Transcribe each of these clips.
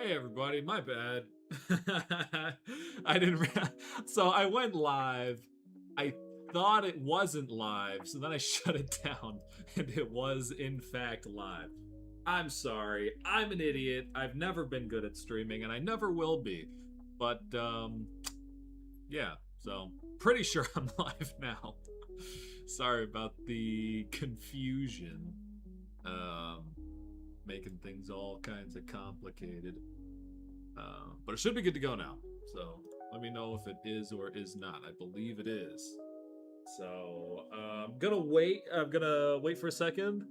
Hey everybody, my bad. I didn't. So I went live. I thought it wasn't live, so then I shut it down, and it was in fact live. I'm sorry. I'm an idiot. I've never been good at streaming, and I never will be. But yeah. So pretty sure I'm live now. Sorry about the confusion. Um, Making things all kinds of complicated. But it should be good to go now. So let me know if it is or is not. I believe it is. So I'm gonna wait. I'm gonna wait for a second.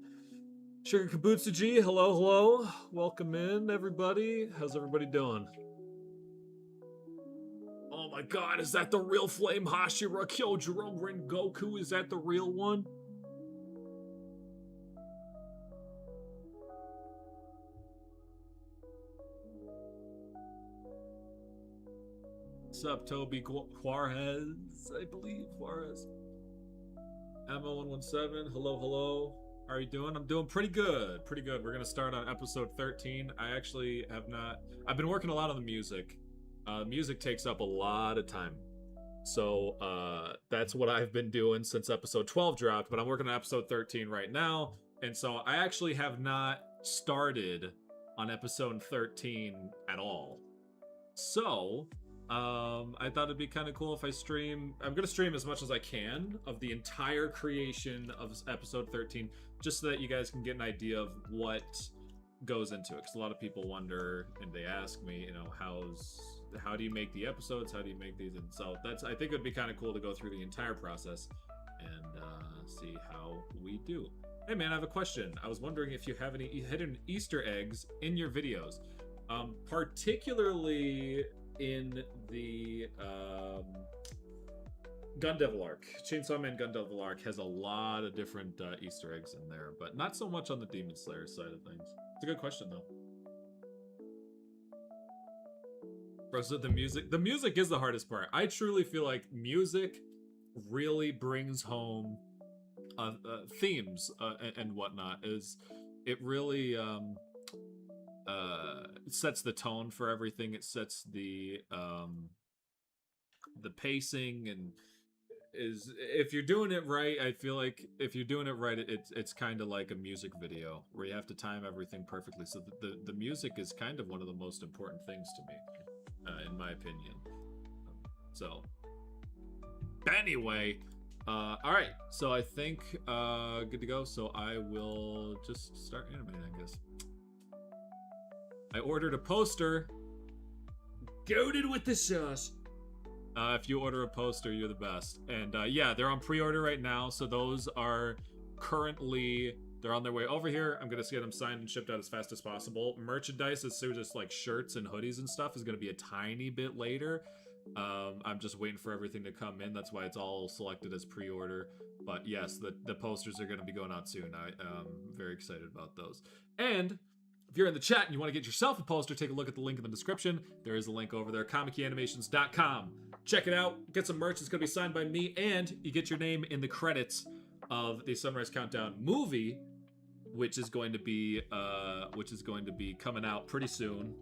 Sugar Kabutsuji, hello, hello. Welcome in, everybody. How's everybody doing? Oh my god, is that the real Flame Hashira Kyojuro Rengoku? Is that the real one? What's up, Toby Juarez? I believe Juarez. Emma117, hello, hello. How are you doing? I'm doing pretty good. Pretty good. We're going to start on episode 13. I actually have not. I've been working a lot on the music. Music takes up a lot of time. So that's what I've been doing since episode 12 dropped, but I'm working on episode 13 right now. And so I actually have not started on episode 13 at all. So I thought it'd be kind of cool if I stream. I'm gonna stream as much as I can of the entire creation of episode 13, just so that you guys can get an idea of what goes into it. Because a lot of people wonder and they ask me, you know, how do you make the episodes? How do you make these? And so I think it'd be kind of cool to go through the entire process and see how we do. Hey man, I have a question. I was wondering if you have any hidden Easter eggs in your videos, particularly in the Gun Devil arc. Chainsaw Man Gun Devil arc has a lot of different Easter eggs in there, but not so much on the Demon Slayer side of things. It's a good question though. Bro, so the music is the hardest part. I truly feel like music really brings home themes and whatnot. Is it really sets the tone for everything. It sets the pacing, and is if you're doing it right, I feel like if you're doing it right, it's kind of like a music video where you have to time everything perfectly. So the music is kind of one of the most important things to me, in my opinion. So anyway, all right. So I think good to go. So I will just start animating, I guess. I ordered a poster. Goated with the sauce. If you order a poster, you're the best. And yeah, they're on pre-order right now. So those are currently, they're on their way over here. I'm going to get them signed and shipped out as fast as possible. Merchandise, as soon as like shirts and hoodies and stuff, is going to be a tiny bit later. I'm just waiting for everything to come in. That's why it's all selected as pre-order. But yes, the posters are going to be going out soon. I'm very excited about those. And if you're in the chat and you want to get yourself a poster, take a look at the link in the description. There is a link over there, comic-animations.com. Check it out. Get some merch. It's going to be signed by me, and you get your name in the credits of the Sunrise Countdown movie, which is going to be coming out pretty soon.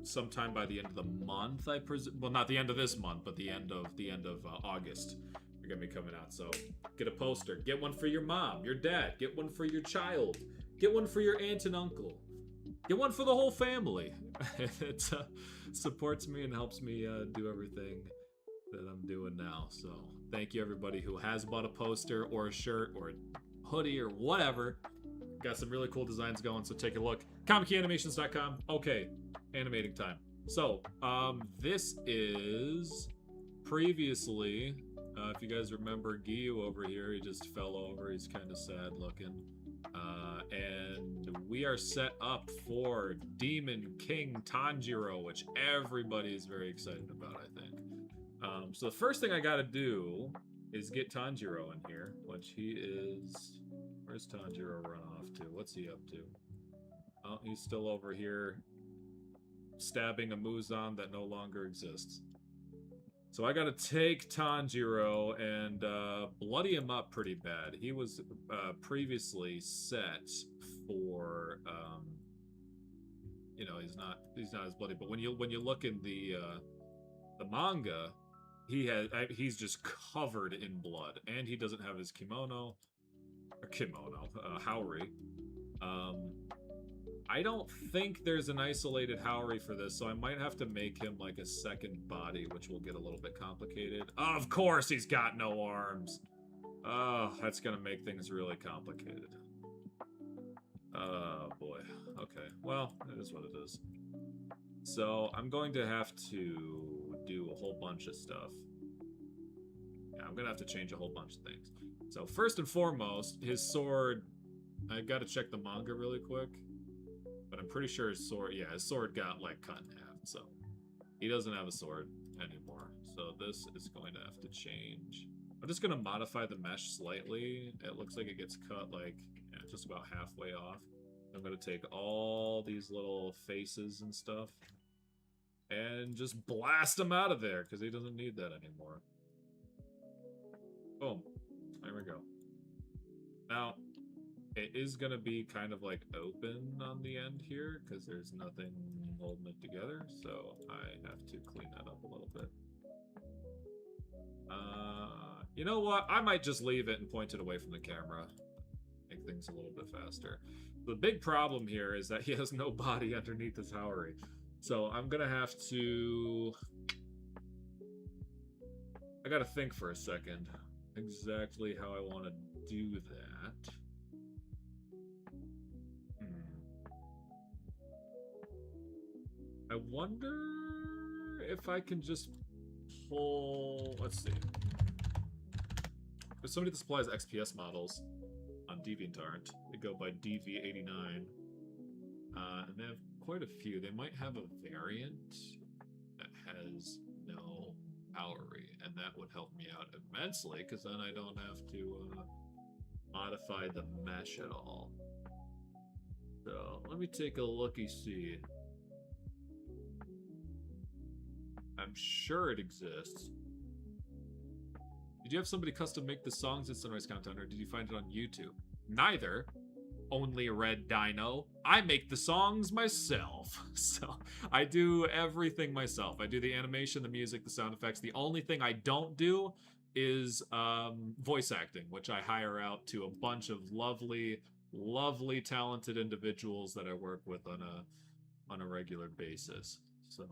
Sometime by the end of the month, I presume. Well, not the end of this month, but the end of August. They're going to be coming out. So get a poster. Get one for your mom, your dad. Get one for your child. Get one for your aunt and uncle. Get one for the whole family. It supports me and helps me do everything that I'm doing now. So thank you everybody who has bought a poster or a shirt or a hoodie or whatever. Got some really cool designs going, so take a look. comic-animations.com. Okay, animating time. So this is previously, if you guys remember Giyu over here, he just fell over. He's kind of sad looking. And we are set up for Demon King Tanjiro, which everybody is very excited about, I think. So the first thing I gotta do is get Tanjiro in here, which he is... Where's Tanjiro run off to? What's he up to? Oh, he's still over here stabbing a Muzan that no longer exists. So I gotta take Tanjiro and bloody him up pretty bad. He was previously set for you know, he's not as bloody. But when you look in the manga, he's just covered in blood, and he doesn't have his Haori. I don't think there's an isolated Haori for this, so I might have to make him like a second body, which will get a little bit complicated. Of course he's got no arms! Oh, that's gonna make things really complicated. Oh, boy. Okay, well, it is what it is. So, I'm going to have to do a whole bunch of stuff. Yeah, I'm gonna have to change a whole bunch of things. So, first and foremost, his sword... I gotta check the manga really quick. But I'm pretty sure his sword got, like, cut in half, so... He doesn't have a sword anymore. So this is going to have to change. I'm just gonna modify the mesh slightly. It looks like it gets cut, like, just about halfway off. I'm gonna take all these little faces and stuff and just blast him out of there, because he doesn't need that anymore. Boom. There we go. Now, it is going to be kind of like open on the end here because there's nothing holding it together, so I have to clean that up a little bit. You know what? I might just leave it and point it away from the camera. Make things a little bit faster. The big problem here is that he has no body underneath his Haori. So I'm going to have to... I got to think for a second exactly how I want to do that. I wonder if I can just pull... Let's see. There's somebody that supplies XPS models on DeviantArt. They go by DV89. And they have quite a few. They might have a variant that has no Haori, and that would help me out immensely, because then I don't have to modify the mesh at all. So, let me take a looky-see. I'm sure it exists. Did you have somebody custom make the songs in Sunrise Countdown, or did you find it on YouTube? Neither. Only Red Dino. I make the songs myself. So, I do everything myself. I do the animation, the music, the sound effects. The only thing I don't do is voice acting, which I hire out to a bunch of lovely, lovely, talented individuals that I work with on a regular basis. So...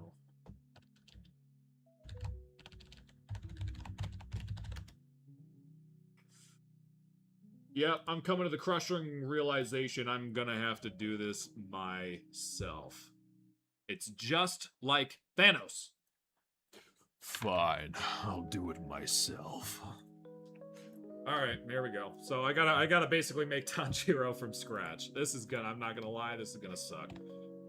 Yep, I'm coming to the crushing realization I'm gonna have to do this myself. It's just like Thanos. Fine, I'll do it myself. Alright, here we go. So I gotta basically make Tanjiro from scratch. This is gonna, I'm not gonna lie, this is gonna suck.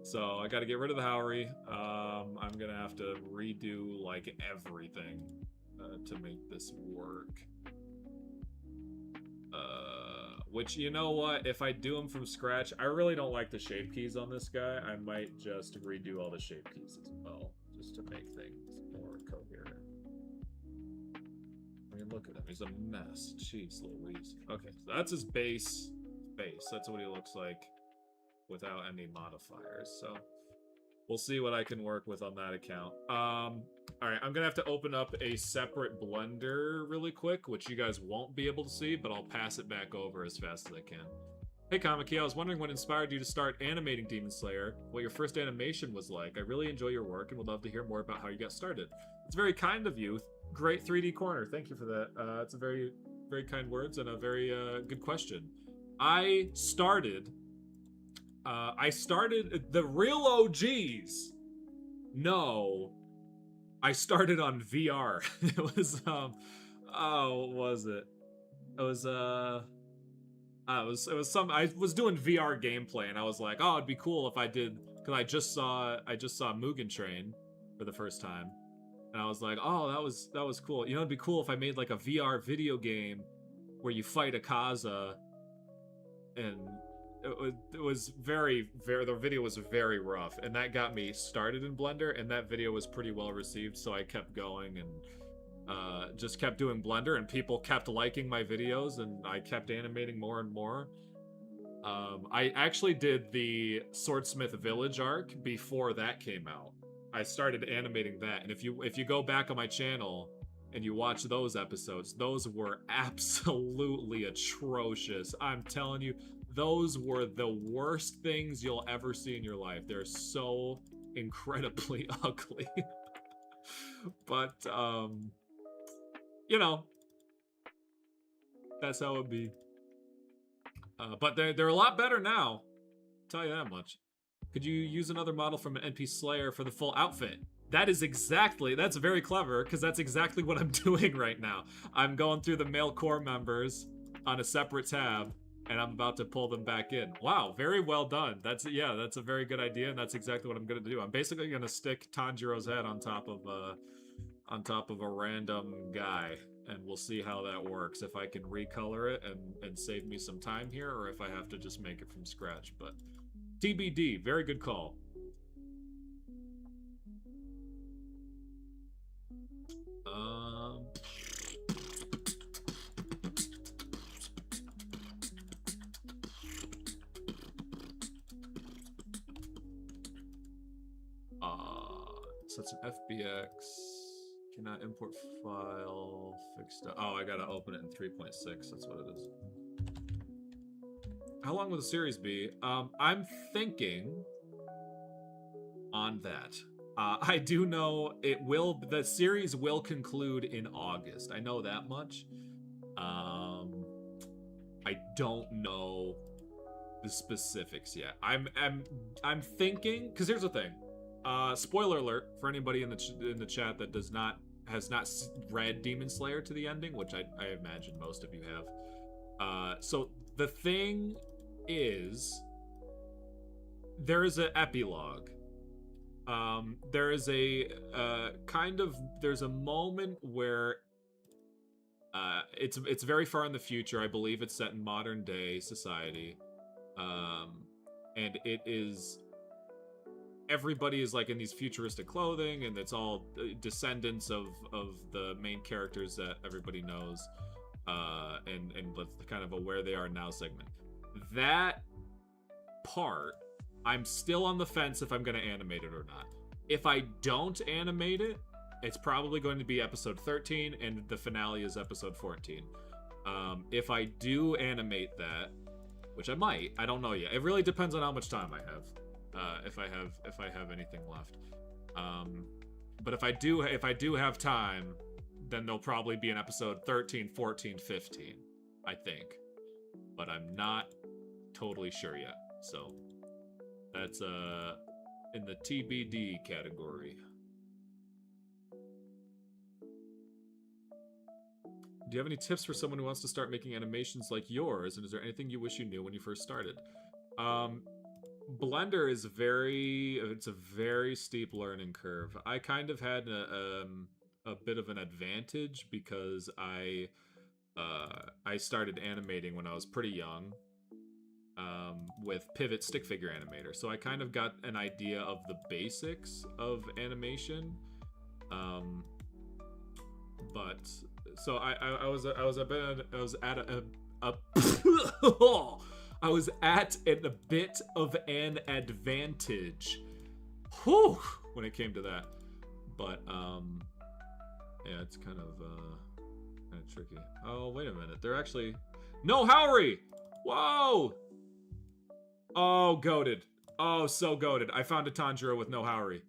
So I gotta get rid of the Haori. I'm gonna have to redo, like, everything to make this work. Which, you know what, if I do them from scratch, I really don't like the shape keys on this guy. I might just redo all the shape keys as well, just to make things more coherent. I mean, look at him, he's a mess. Jeez Louise. Okay, so that's his base. That's what he looks like without any modifiers, so... We'll see what I can work with on that account. Alright, I'm gonna have to open up a separate Blender really quick, which you guys won't be able to see, but I'll pass it back over as fast as I can. Hey Kamiki, I was wondering what inspired you to start animating Demon Slayer, what your first animation was like. I really enjoy your work and would love to hear more about how you got started. It's very kind of you. Great 3D corner. Thank you for that. It's a very, very kind words and a very good question. I started the real OGs. No, I started on VR. It was what was it? It was I was doing VR gameplay, and I was like, oh, it'd be cool if I did, because I just saw Mugen Train for the first time, and I was like, oh, that was cool. You know, it'd be cool if I made like a VR video game where you fight Akaza, and it was very, the video was very rough, and that got me started in Blender, and that video was pretty well received, so I kept going and just kept doing Blender, and people kept liking my videos, and I kept animating more and more. I actually did the Swordsmith Village arc before that came out. I started animating that, and if you go back on my channel and you watch those episodes, those were absolutely atrocious. I'm telling you, those were the worst things you'll ever see in your life. They're so incredibly ugly. But you know, that's how it be. But they're a lot better now. I'll tell you that much. Could you use another model from an NP Slayer for the full outfit? That's very clever, because that's exactly what I'm doing right now. I'm going through the male core members on a separate tab, and I'm about to pull them back in. Wow, very well done. That's a very good idea, and that's exactly what I'm gonna do. I'm basically gonna stick Tanjiro's head on top of a random guy, and we'll see how that works. If I can recolor it and save me some time here, or if I have to just make it from scratch. But TBD, very good call. So it's an FBX. Cannot import file. Fixed. Oh, I gotta open it in 3.6. That's what it is. How long will the series be? I'm thinking on that. I do know the series will conclude in August. I know that much. I don't know the specifics yet. I'm thinking, because here's the thing. Spoiler alert for anybody in the chat that has not read Demon Slayer to the ending, which I imagine most of you have. So the thing is, there is an epilogue. There is a there's a moment where it's very far in the future. I believe it's set in modern day society, and it is. Everybody is like in these futuristic clothing, and it's all descendants of the main characters that everybody knows, and let's kind of a where they are now segment. That part, I'm still on the fence if I'm going to animate it or not. If I don't animate it, it's probably going to be episode 13, and the finale is episode 14. If I do animate that, which I might, I don't know yet. It really depends on how much time I have. If I have anything left, but if I do have time, then there'll probably be an episode 13, 14, 15, I think, but I'm not totally sure yet. So that's in the TBD category. Do you have any tips for someone who wants to start making animations like yours? And is there anything you wish you knew when you first started? Blender is it's a very steep learning curve. I kind of had a bit of an advantage because I started animating when I was pretty young, with Pivot Stick Figure Animator. So I kind of got an idea of the basics of animation. But so I was at a bit of an advantage, whew, when it came to that. But yeah, it's kind of tricky. Oh, wait a minute. They're actually no Howry. Whoa. Oh, goated. Oh, so goated. I found a Tanjiro with no Howry.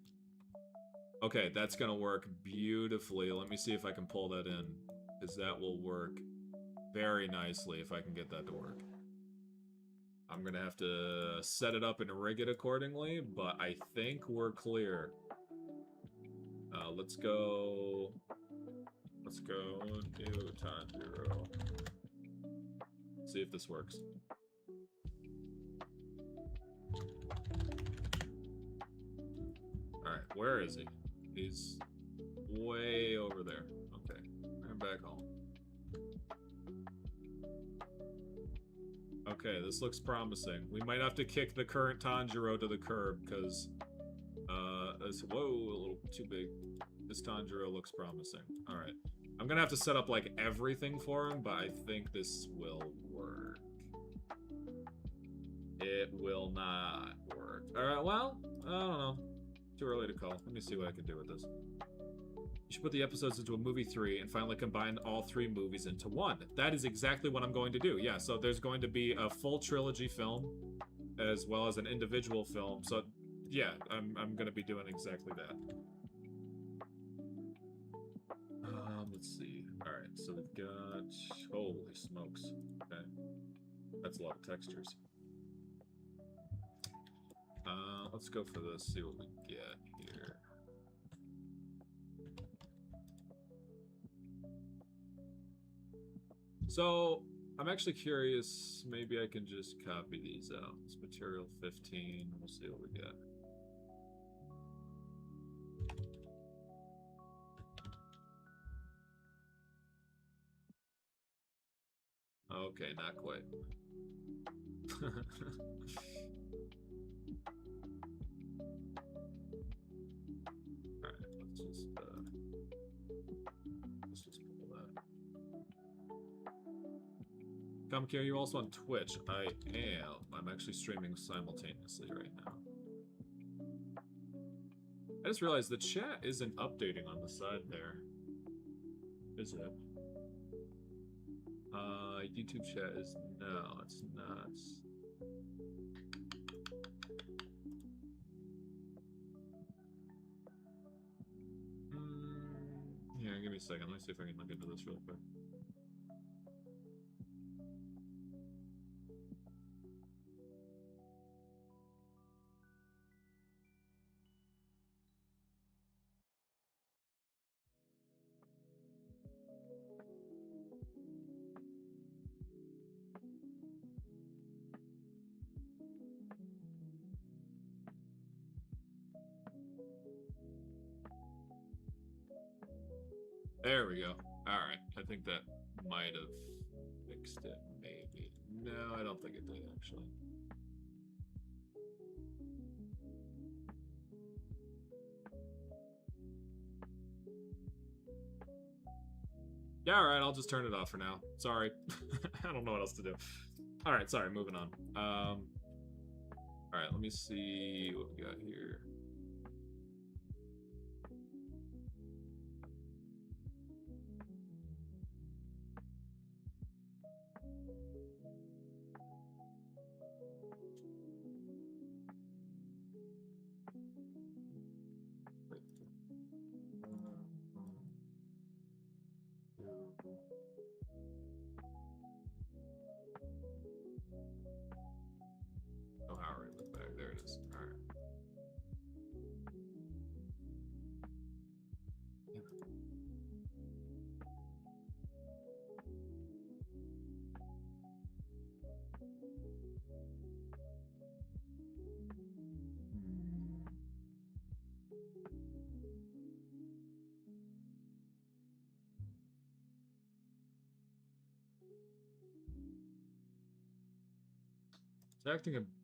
Okay, that's gonna work beautifully. Let me see if I can pull that in, because that will work very nicely if I can get that to work. I'm gonna have to set it up and rig it accordingly, but I think we're clear. Let's go do Tanjiro. See if this works. Alright, where is he? He's way over there. Okay, I'm back home. Okay, this looks promising. We might have to kick the current Tanjiro to the curb, because, whoa, a little too big. This Tanjiro looks promising. Alright. I'm gonna have to set up, like, everything for him, but I think this will work. It will not work. Alright, well, I don't know. Too early to call. Let me see what I can do with this. You should put the episodes into a movie 3 and finally combine all 3 movies into one. That is exactly what I'm going to do. Yeah, so there's going to be a full trilogy film as well as an individual film. So, yeah, I'm going to be doing exactly that. Let's see. Alright, so we've got... Holy smokes. Okay. That's a lot of textures. Let's go for this, see what we get here. So, I'm actually curious, maybe I can just copy these out. It's material 15, we'll see what we get. Okay, not quite. Alright, let's just pull that. Comcare, you also on Twitch? I am. I'm actually streaming simultaneously right now. I just realized the chat isn't updating on the side there. Is it? YouTube chat is... No, it's not. Yeah, give me a second. Let me see if I can look into this real quick. There we go. Alright, I think that might have fixed it, maybe. No, I don't think it did, actually. Yeah, alright, I'll just turn it off for now. Sorry. I don't know what else to do. Alright, sorry, moving on. Alright, let me see what we got here. Oh, Howard, look back. There it is. Alright.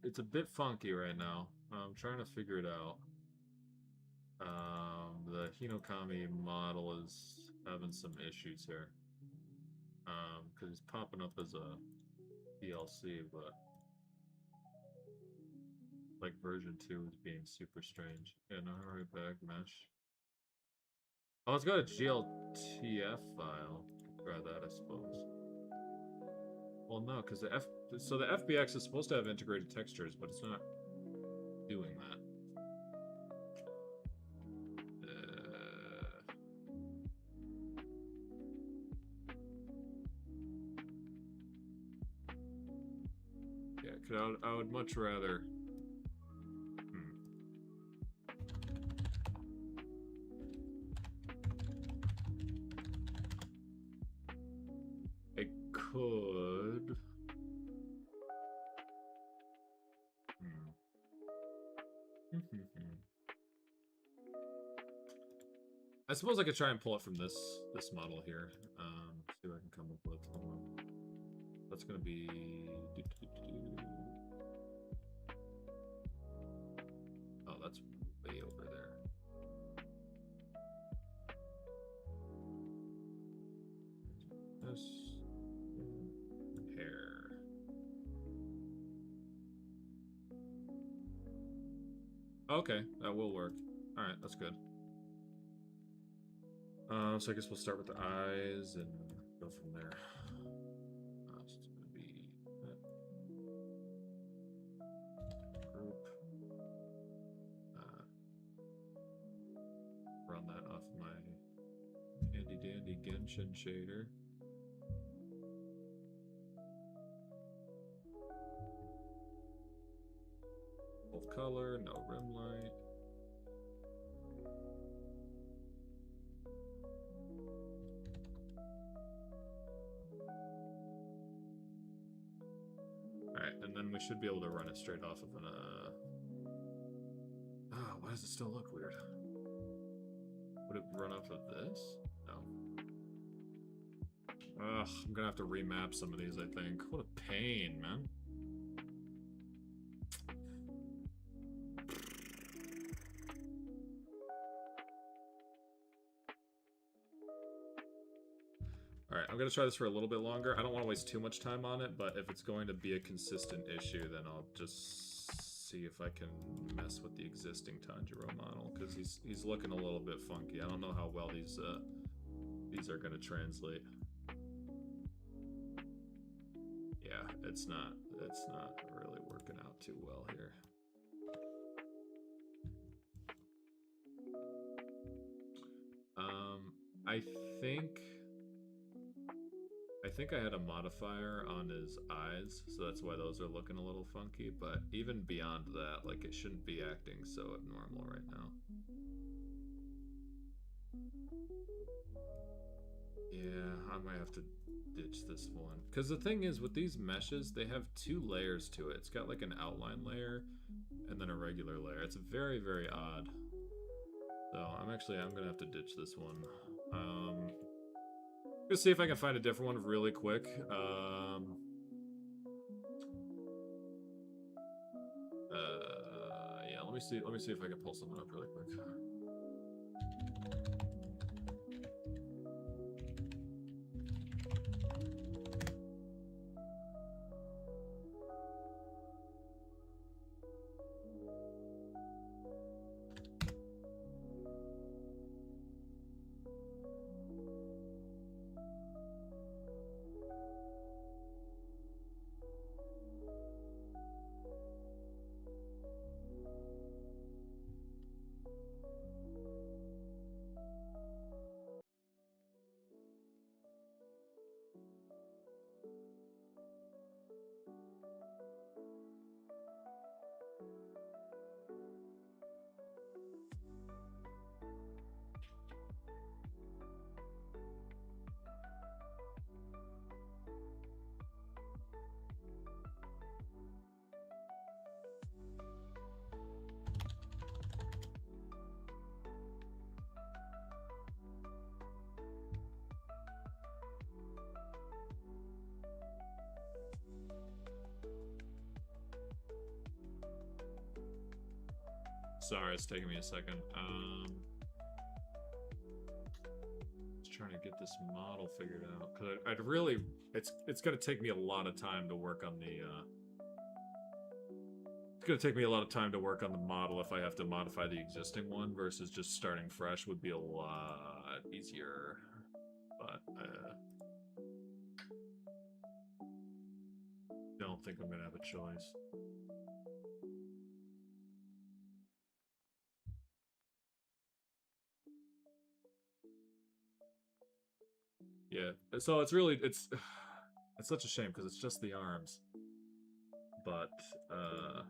It's a bit funky right now. I'm trying to figure it out. The Hinokami model is having some issues here. Because it's popping up as a DLC, but like version 2 is being super strange. Yeah, no, hurry back, mesh. Oh, it's got a GLTF file. Try that, I suppose. Well, no, because the FBX is supposed to have integrated textures, but it's not doing that. Yeah, I would much rather. It could. I suppose I could try and pull it from this model here. See what I can come up with. Hold on. That's gonna be. Oh, that's way over there. This hair. Okay, that will work. Alright, that's good. So I guess we'll start with the eyes and go from there. So it's gonna be group. Run that off my handy dandy Genshin shader. Full color, no rim light. Alright, and then we should be able to run it straight off of an, oh, why does it still look weird? Would it run off of this? No. Ugh, I'm gonna have to remap some of these, I think. What a pain, man. Alright, I'm gonna try this for a little bit longer. I don't want to waste too much time on it, but if it's going to be a consistent issue, then I'll just see if I can mess with the existing Tanjiro model, because he's looking a little bit funky. I don't know how well these are gonna translate. Yeah, it's not really working out too well here. I think I had a modifier on his eyes, so that's why those are looking a little funky, but even beyond that, like, it shouldn't be acting so abnormal right now. Yeah, I might have to ditch this one. Because the thing is, with these meshes, they have two layers to it. It's got like an outline layer and then a regular layer. It's very, very odd. So I'm gonna have to ditch this one. Let's see if I can find a different one really quick. Yeah, let me see if I can pull something up really quick. Sorry, it's taking me a second. Just trying to get this model figured out, because I'd really, it's gonna take me a lot of time to work on the it's gonna take me a lot of time to work on the model if I have to modify the existing one versus just starting fresh would be a lot easier. But don't think I'm gonna have a choice. Yeah, so it's really, it's such a shame because it's just the arms. But, yeah.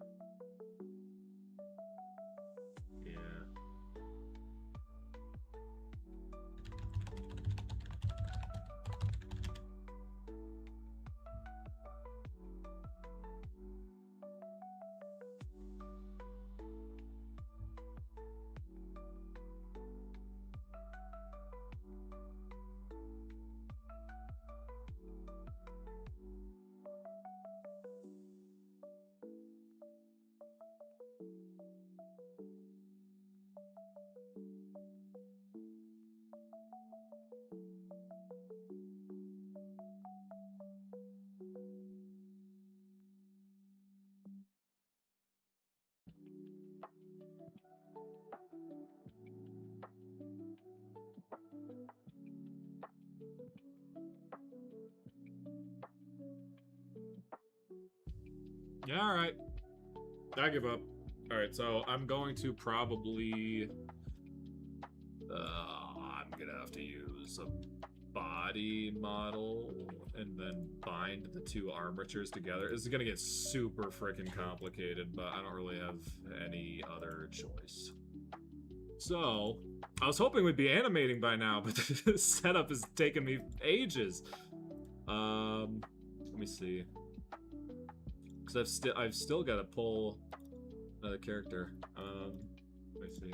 Yeah, alright. I give up. Alright, so I'm going to probably... I'm gonna have to use a body model and then bind the two armatures together. This is gonna get super freaking complicated, but I don't really have any other choice. So, I was hoping we'd be animating by now, but the setup is taking me ages. Let me see. Because I've still got to pull another character. Let me see.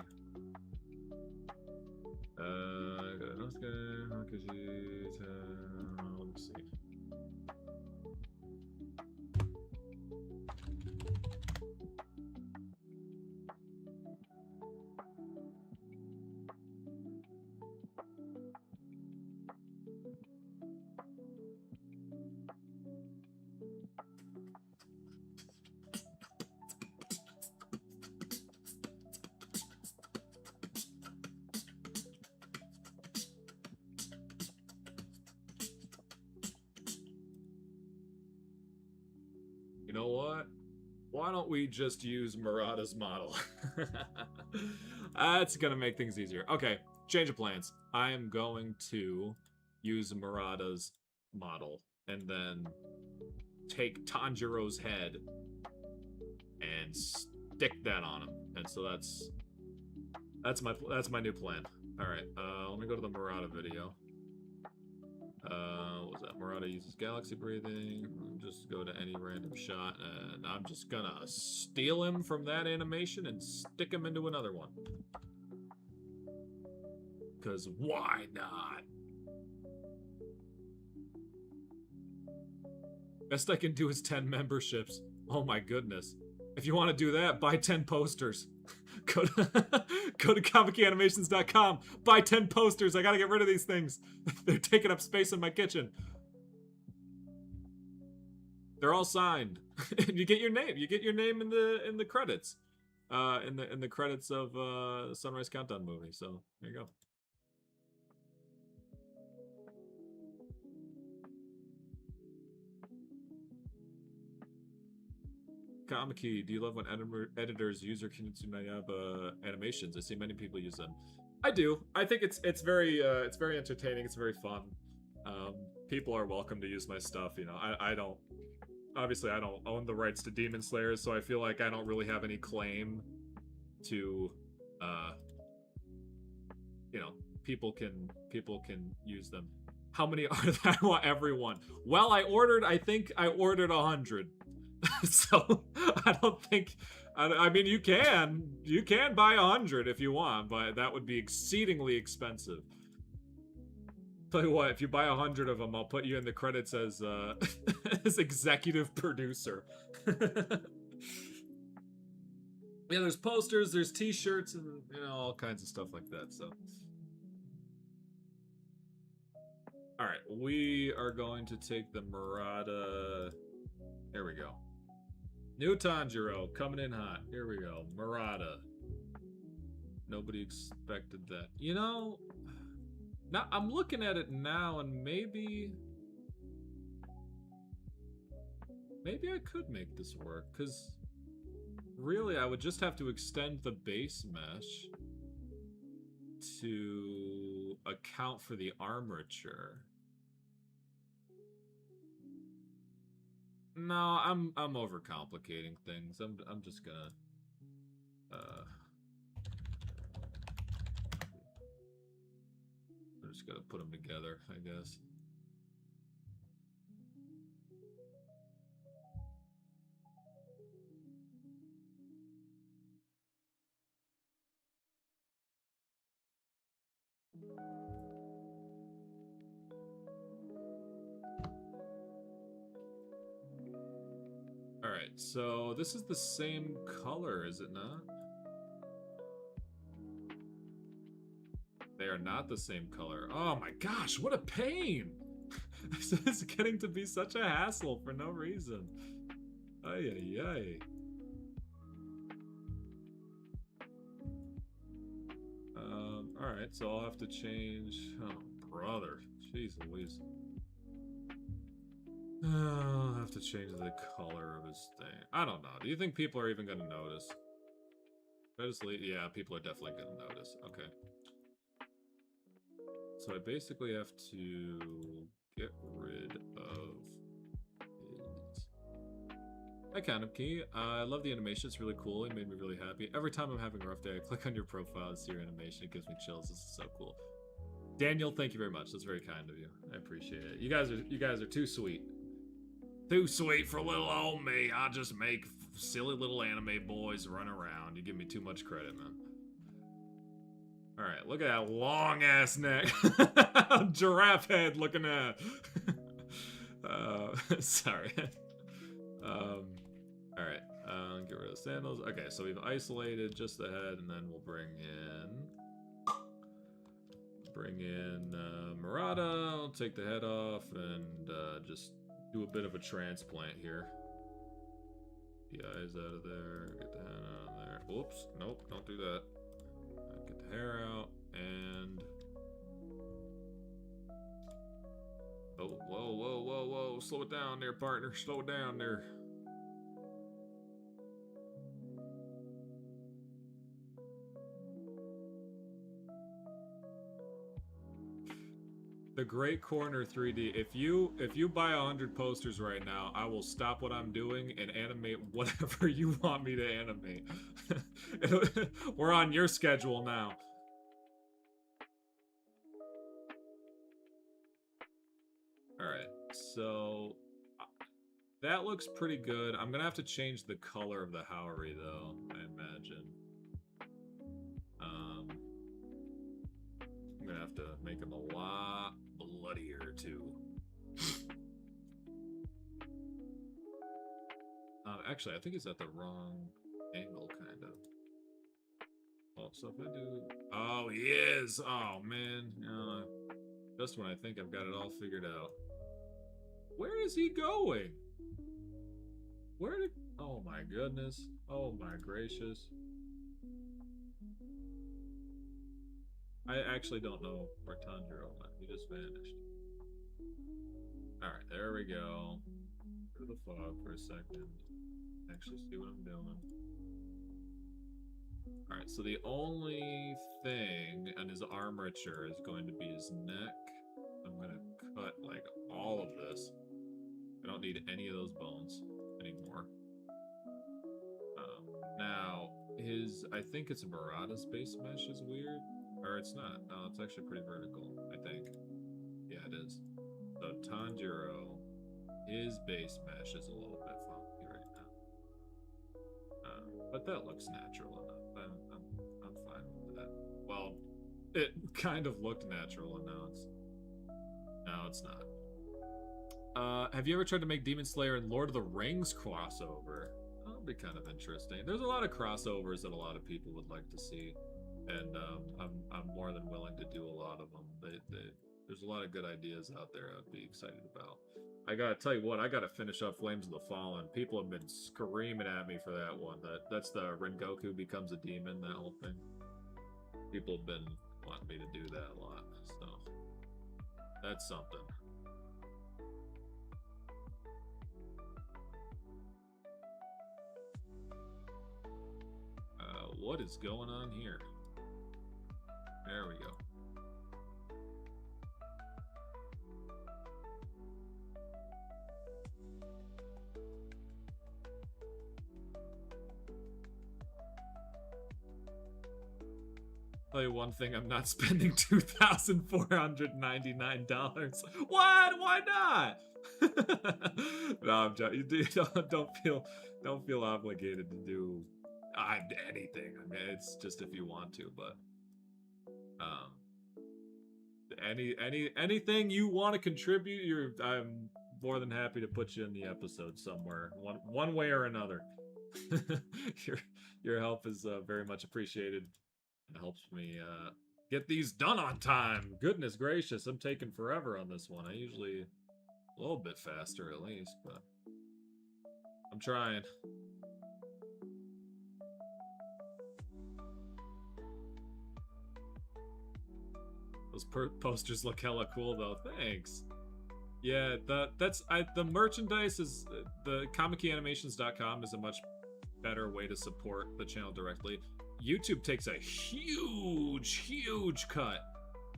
Let me see. You know what? Why don't we just use Murata's model? That's gonna make things easier. Okay, change of plans. I am going to use Murata's model and then take Tanjiro's head and stick that on him. And so that's my new plan. All right, let me go to the Murata video. What was that? Murata uses galaxy breathing. Just go to any random shot, and I'm just gonna steal him from that animation and stick him into another one. Because why not? Best I can do is 10 memberships. Oh my goodness. If you want to do that, buy 10 posters. Go to comic-keyanimations.com. Buy 10 posters. I gotta get rid of these things. They're taking up space in my kitchen. They're all signed. You get your name. You get your name in the credits. In the credits of the Sunrise Countdown movie. So there you go. Kamiki, do you love when editors use your Kimetsu no Yaiba animations? I see many people use them. I do. I think it's very entertaining. It's very fun. People are welcome to use my stuff. You know, I don't. Obviously, I don't own the rights to Demon Slayers, so I feel like I don't really have any claim to. You know, people can use them. How many are there? I want everyone. Well, I think I ordered 100. So I don't think. I mean, you can buy 100 if you want, but that would be exceedingly expensive. Tell you what, if you buy 100 of them, I'll put you in the credits as as executive producer. Yeah, there's posters, there's T-shirts, and you know all kinds of stuff like that. So, all right, we are going to take the Murata. There we go. New Tanjiro coming in hot. Here we go. Murata. Nobody expected that. You know, now I'm looking at it now, and maybe I could make this work, because really I would just have to extend the base mesh to account for the armature. No, I'm overcomplicating things. I'm just gonna I'm just gonna put them together, I guess. Alright, so this is the same color, is it not? They are not the same color. Oh my gosh, what a pain! This is getting to be such a hassle for no reason. Ay, ay, ay. Alright, so I'll have to change... Oh, brother. Jeez Louise. I'll have to to change the color of his thing. I don't know. Do you think people are even gonna notice? Should I just leave? Yeah, people are definitely gonna notice. Okay. So I basically have to get rid of his... Hi, Quantum Key. I love the animation. It's really cool. It made me really happy. Every time I'm having a rough day, I click on your profile and see your animation. It gives me chills. This is so cool. Daniel, thank you very much. That's very kind of you. I appreciate it. You guys are too sweet. Too sweet for little old me. I just make silly little anime boys run around. You give me too much credit, man. Alright, look at that long ass neck. Giraffe head looking at. Sorry. Alright, get rid of the sandals. Okay, so we've isolated just the head, and then we'll bring in Murata. I'll take the head off and just do a bit of a transplant here. The eyes out of there, get the head out of there. Oops, nope, don't do that. Get the hair out, and... Oh, whoa, whoa, whoa, whoa, slow it down there, partner, slow it down there. The Great Corner 3D. If you buy 100 posters right now, I will stop what I'm doing and animate whatever you want me to animate. We're on your schedule now. Alright, so that looks pretty good. I'm gonna have to change the color of the Howery though, I imagine. I'm gonna have to make him a lot bloodier too. Actually, I think he's at the wrong angle, kind of. Oh, so if I do... Oh, he is! Oh, man. Just when I think I've got it all figured out. Where is he going? Where did... Oh, my goodness. Oh, my gracious. I actually don't know where Tanjiro went. He just vanished. Alright, there we go. Through the fog for a second. Actually see what I'm doing. Alright, so the only thing on his armature is going to be his neck. I'm gonna cut, like, all of this. I don't need any of those bones anymore. Now, I think it's Murata's base mesh is weird. Or it's not. No, it's actually pretty vertical, I think. Yeah, it is. So Tanjiro, his base mesh is a little bit funky right now. But that looks natural enough. I'm fine with that. Well, it kind of looked natural, and now it's not. Have you ever tried to make Demon Slayer and Lord of the Rings crossover? That'll be kind of interesting. There's a lot of crossovers that a lot of people would like to see, and I'm more than willing to do a lot of them. There's a lot of good ideas out there I'd be excited about. I gotta tell you what, I gotta finish up Flames of the Fallen. People have been screaming at me for that one. That's the Rengoku becomes a demon, that whole thing. People have been wanting me to do that a lot, so that's something. What is going on here? There we go. Tell you one thing, I'm not spending $2,499. What? Why not? No, I'm joking. Don't feel obligated to do anything. I mean, it's just if you want to, but anything you want to contribute, I'm more than happy to put you in the episode somewhere, one way or another. Your help is very much appreciated. It helps me get these done on time. Goodness gracious, I'm taking forever on this one. I usually a little bit faster at least, but I'm trying. Those posters look hella cool though. Thanks. Yeah, the merchandise is the comicyanimations.com is a much better way to support the channel directly. YouTube takes a huge cut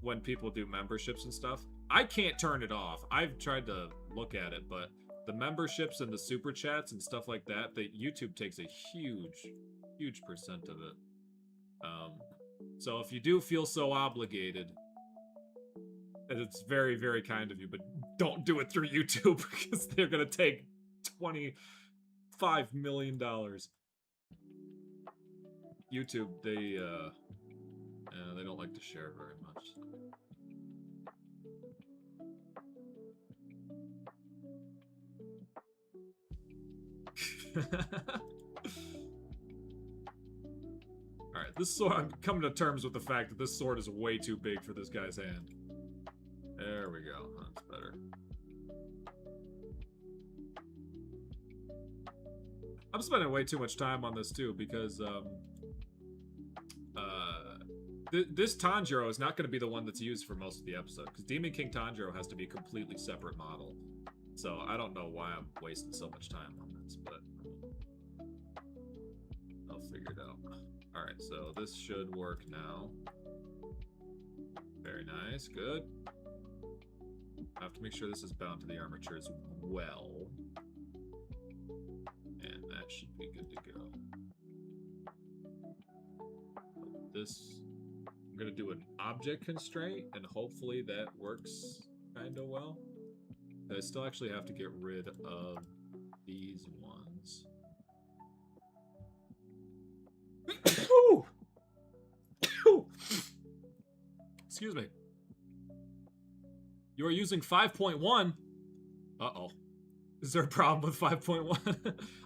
when people do memberships and stuff. I can't turn it off. I've tried to look at it, but the memberships and the super chats and stuff like that, YouTube takes a huge percent of it. So if you do feel so obligated, it's very kind of you, but don't do it through YouTube because they're gonna take $25 million. YouTube, they don't like to share very much. Alright, this sword, I'm coming to terms with the fact that this sword is way too big for this guy's hand. There we go, that's better. I'm spending way too much time on this too, because, this Tanjiro is not going to be the one that's used for most of the episode, because Demon King Tanjiro has to be a completely separate model. So I don't know why I'm wasting so much time on this, but I'll figure it out. Alright, so this should work now. Very nice, good. I have to make sure this is bound to the armature as well. And that should be good to go. This, I'm gonna do an object constraint, and hopefully that works kinda well. I still actually have to get rid of these ones. Excuse me. You are using 5.1. Uh-oh. Is there a problem with 5.1?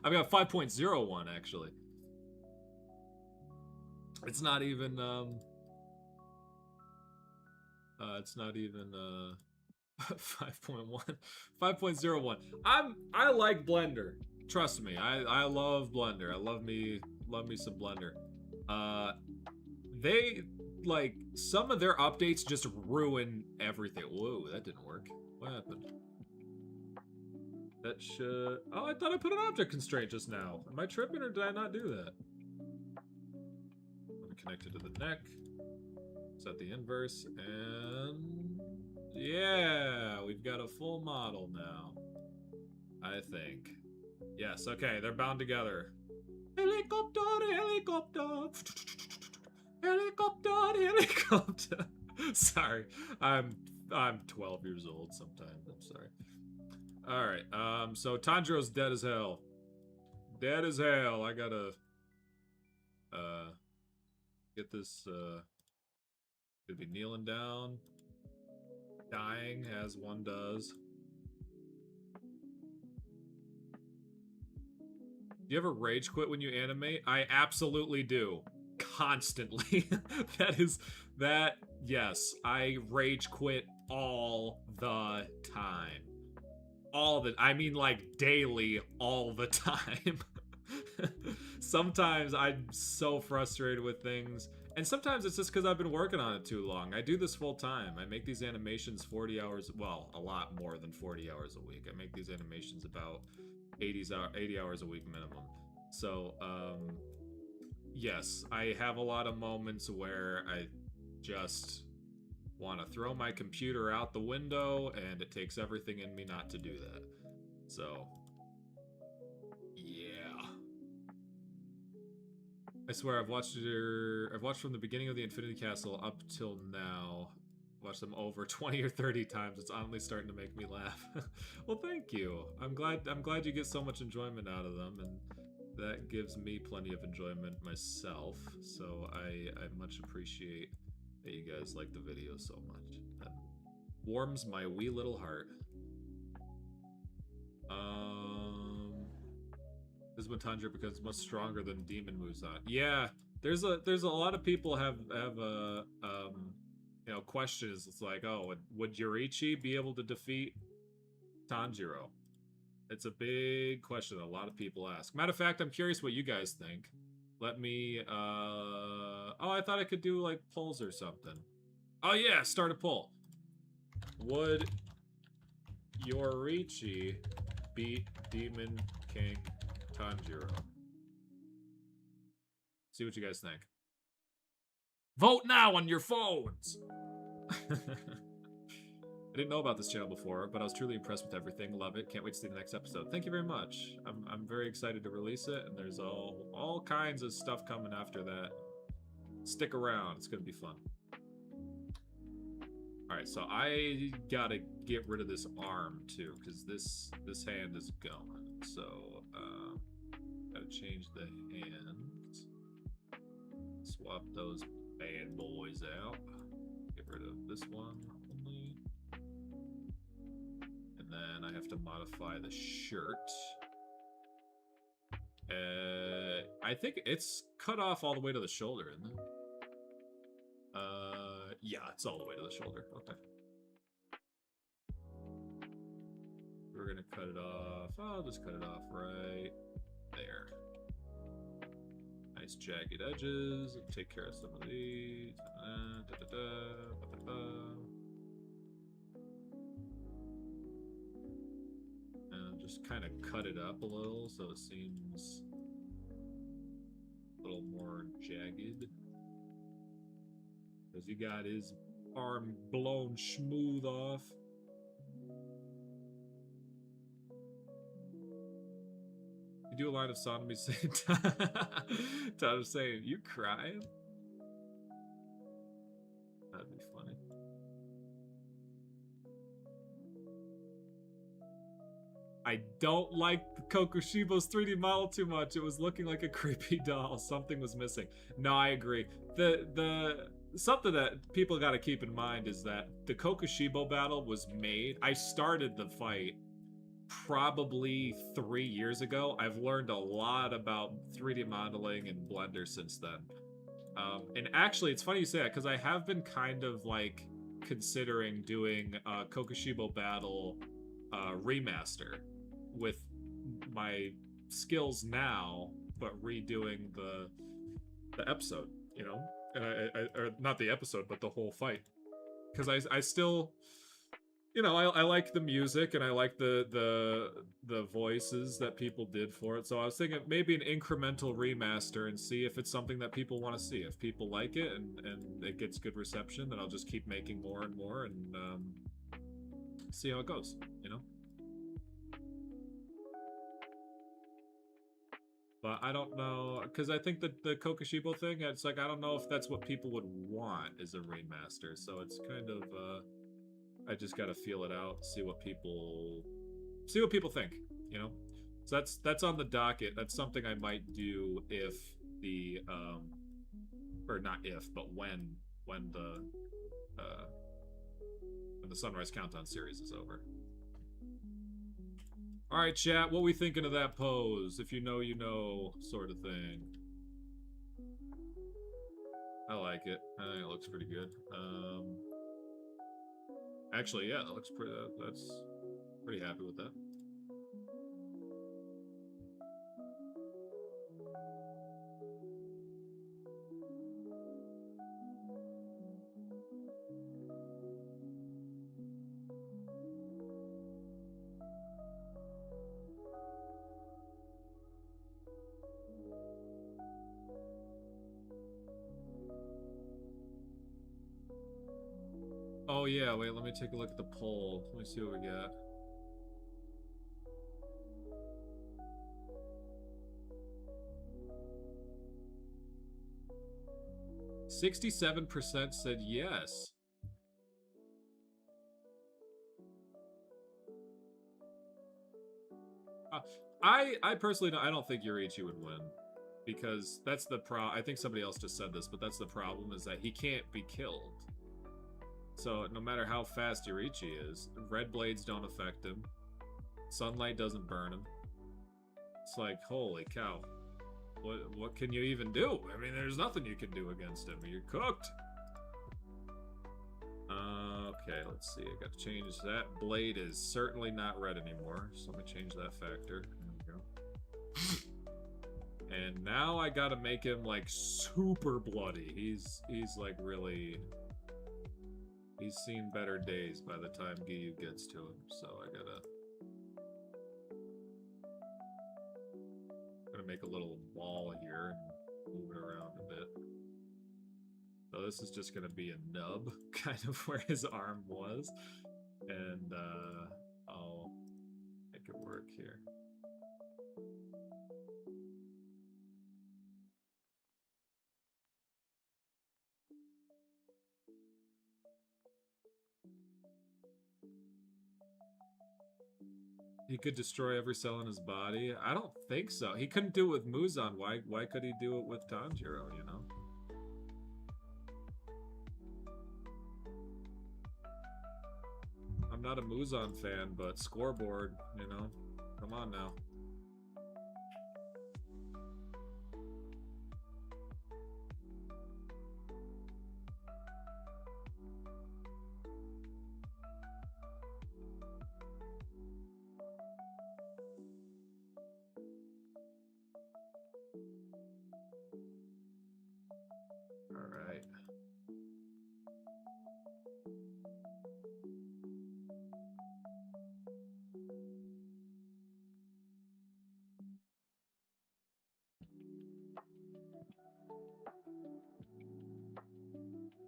I've got 5.01 actually. It's not even 5.1. 5.01. I like Blender. Trust me. I love Blender. I love me some Blender. They, like, some of their updates just ruin everything. Whoa, that didn't work. What happened? That should... Oh, I thought I put an object constraint just now. Am I tripping or did I not do that? Let me connect it to the neck. Set the inverse, and... Yeah, we've got a full model now. I think. Yes, okay, they're bound together. Helicopter, helicopter. Helicopter, helicopter. Sorry, I'm 12 years old sometimes. I'm sorry. All right. So Tanjiro's dead as hell. Dead as hell. I gotta get this. Could be kneeling down, dying as one does. Do you ever rage quit when you animate? I absolutely do. Constantly. Yes, I rage quit all the time. I mean like daily, all the time. Sometimes I'm so frustrated with things, and sometimes it's just because I've been working on it too long. I do this full time. I make these animations 40 hours, well, a lot more than 40 hours a week. I make these animations about 80 hours a week minimum. So, yes, I have a lot of moments where I just want to throw my computer out the window, and it takes everything in me not to do that. So, yeah. I swear I've watched from the beginning of the Infinity Castle up till now. Watched them over 20 or 30 times. It's honestly starting to make me laugh. Well, thank you. I'm glad you get so much enjoyment out of them, and that gives me plenty of enjoyment myself. So I much appreciate that you guys like the video so much. That warms my wee little heart. This is when Tanjiro becomes much stronger than Demon Muzan. Yeah, there's a lot of people have you know, questions. It's like, oh, would Yoriichi be able to defeat Tanjiro? It's a big question that a lot of people ask. Matter of fact, I'm curious what you guys think. Let me, oh, I thought I could do, like, polls or something. Oh, yeah, start a poll. Would Yorichi beat Demon King Tanjiro. See what you guys think. Vote now on your phones! I didn't know about this channel before, but I was truly impressed with everything. Love it. Can't wait to see the next episode. Thank you very much. I'm very excited to release it, and there's all kinds of stuff coming after that. Stick around. It's going to be fun. Alright, so I gotta get rid of this arm, too, because this hand is going. So, gotta change the hands. Swap those bad boys out. Get rid of this one only. And then I have to modify the shirt. I think it's cut off all the way to the shoulder, isn't it? Yeah, it's all the way to the shoulder. Okay. We're gonna cut it off. I'll just cut it off right there. Nice jagged edges. Take care of some of these. And just kind of cut it up a little so it seems a little more jagged. Because he got his arm blown smooth off. You do a line of sodomy saying, Todd was saying, you crying? That'd be funny. I don't like Kokushibo's 3D model too much. It was looking like a creepy doll. Something was missing. No, I agree. The something that people got to keep in mind is that the Kokushibo battle was made. I started the fight probably 3 years ago. I've learned a lot about 3D modeling and Blender since then. And actually, it's funny you say that because I have been kind of like considering doing a Kokushibo battle remaster with my skills now, but redoing the episode, you know? Or not the episode, but the whole fight. Because I still, you know, I like the music and I like the voices that people did for it. So I was thinking maybe an incremental remaster and see if it's something that people want to see. If people like it and it gets good reception, then I'll just keep making more and more and see how it goes, you know? But I don't know, because I think that the Kokushibo thing, it's like, I don't know if that's what people would want as a remaster. So it's kind of, I just gotta feel it out, see what people think, you know? So that's on the docket. That's something I might do if the, or not if, but when the Sunrise Countdown series is over. Alright, chat, what we thinking of that pose? If you know, you know, sort of thing. I like it. I think it looks pretty good. Actually, yeah, that looks pretty, that's pretty happy with that. Oh yeah, wait, let me take a look at the poll. Let me see what we got. %67 said yes. I personally I don't think Yorichi would win. Because that's the I think somebody else just said this, but that's the problem, is that he can't be killed. So no matter how fast Yorichi is, red blades don't affect him. Sunlight doesn't burn him. It's like, holy cow. What can you even do? I mean, there's nothing you can do against him. You're cooked. Okay, let's see. I got to change that. Blade is certainly not red anymore. So let me change that factor. There we go. And now I got to make him like super bloody. He's like really... He's seen better days by the time Giyu gets to him, so I gotta make a little wall here and move it around a bit. So this is just gonna be a nub, kind of where his arm was, and I'll make it work here. He could destroy every cell in his body. I don't think so. He couldn't do it with Muzan. Why could he do it with Tanjiro, you know? I'm not a Muzan fan, but Scoreboard, you know? Come on now.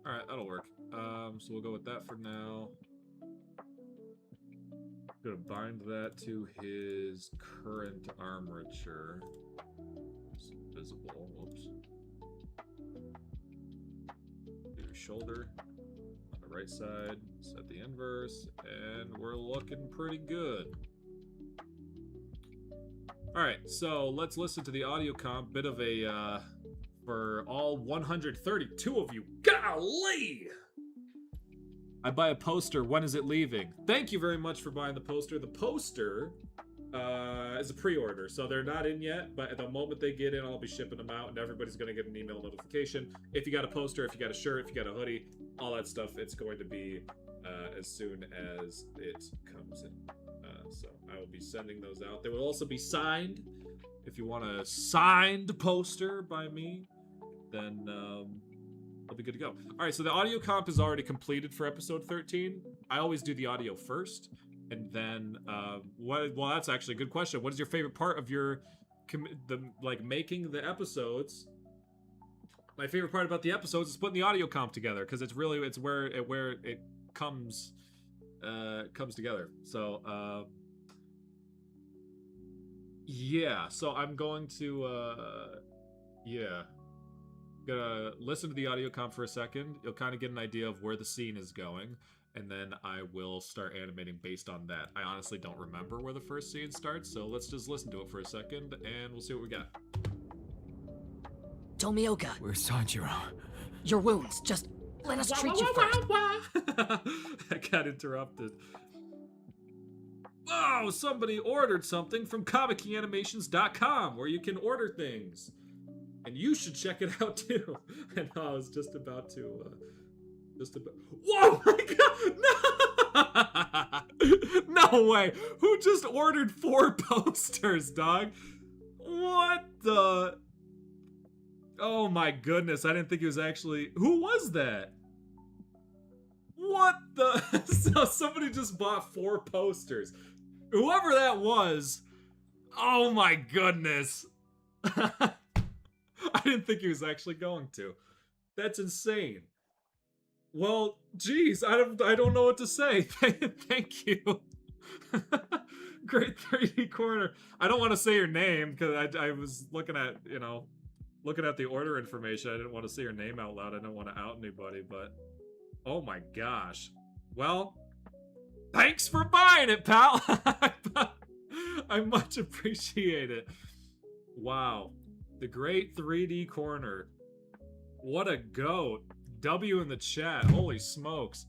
Alright, that'll work. So we'll go with that for now. Gonna bind that to his current armature. It's visible. Whoops. Do your shoulder on the right side. Set the inverse, and we're looking pretty good. Alright, so let's listen to the audio comp. Bit of a for all 132 of you. Golly! I buy a poster. When is it leaving? Thank you very much for buying the poster. The poster is a pre-order, so they're not in yet, but at the moment they get in, I'll be shipping them out, and everybody's going to get an email notification. If you got a poster, if you got a shirt, if you got a hoodie, all that stuff, it's going to be as soon as it comes in. So I will be sending those out. They will also be signed. If you want a signed poster by me, then I'll be good to go. All right, so the audio comp is already completed for episode 13. I always do the audio first, and then well, that's actually a good question. What is your favorite part of your making the episodes? My favorite part about the episodes is putting the audio comp together, because it's where it comes together. So yeah, so I'm going to gonna listen to the audio comp for a second. You'll kind of get an idea of where the scene is going, and then I will start animating based on that. I honestly don't remember where the first scene starts, so let's just listen to it for a second, and we'll see what we got. Tomioka, Where's Tanjiro? your wounds. Just let us treat you first. I got interrupted. Oh, somebody ordered something from ComicKeyAnimations.com, where you can order things. And you should check it out too. And I was just about to, Whoa, my God! No! No way! Who just ordered 4 posters, dog? What the? Oh my goodness! I didn't think it was actually. Who was that? What the? So somebody just bought 4 posters. Whoever that was. Oh my goodness! I didn't think he was actually going to. That's insane. Well, geez, I don't know what to say. Thank you. Great 3D corner. I don't want to say your name because I was looking at the order information. I didn't want to say your name out loud. I didn't want to out anybody, but oh my gosh. Well, thanks for buying it, pal. I much appreciate it. Wow. The great 3D corner. What a goat. W in the chat. Holy smokes.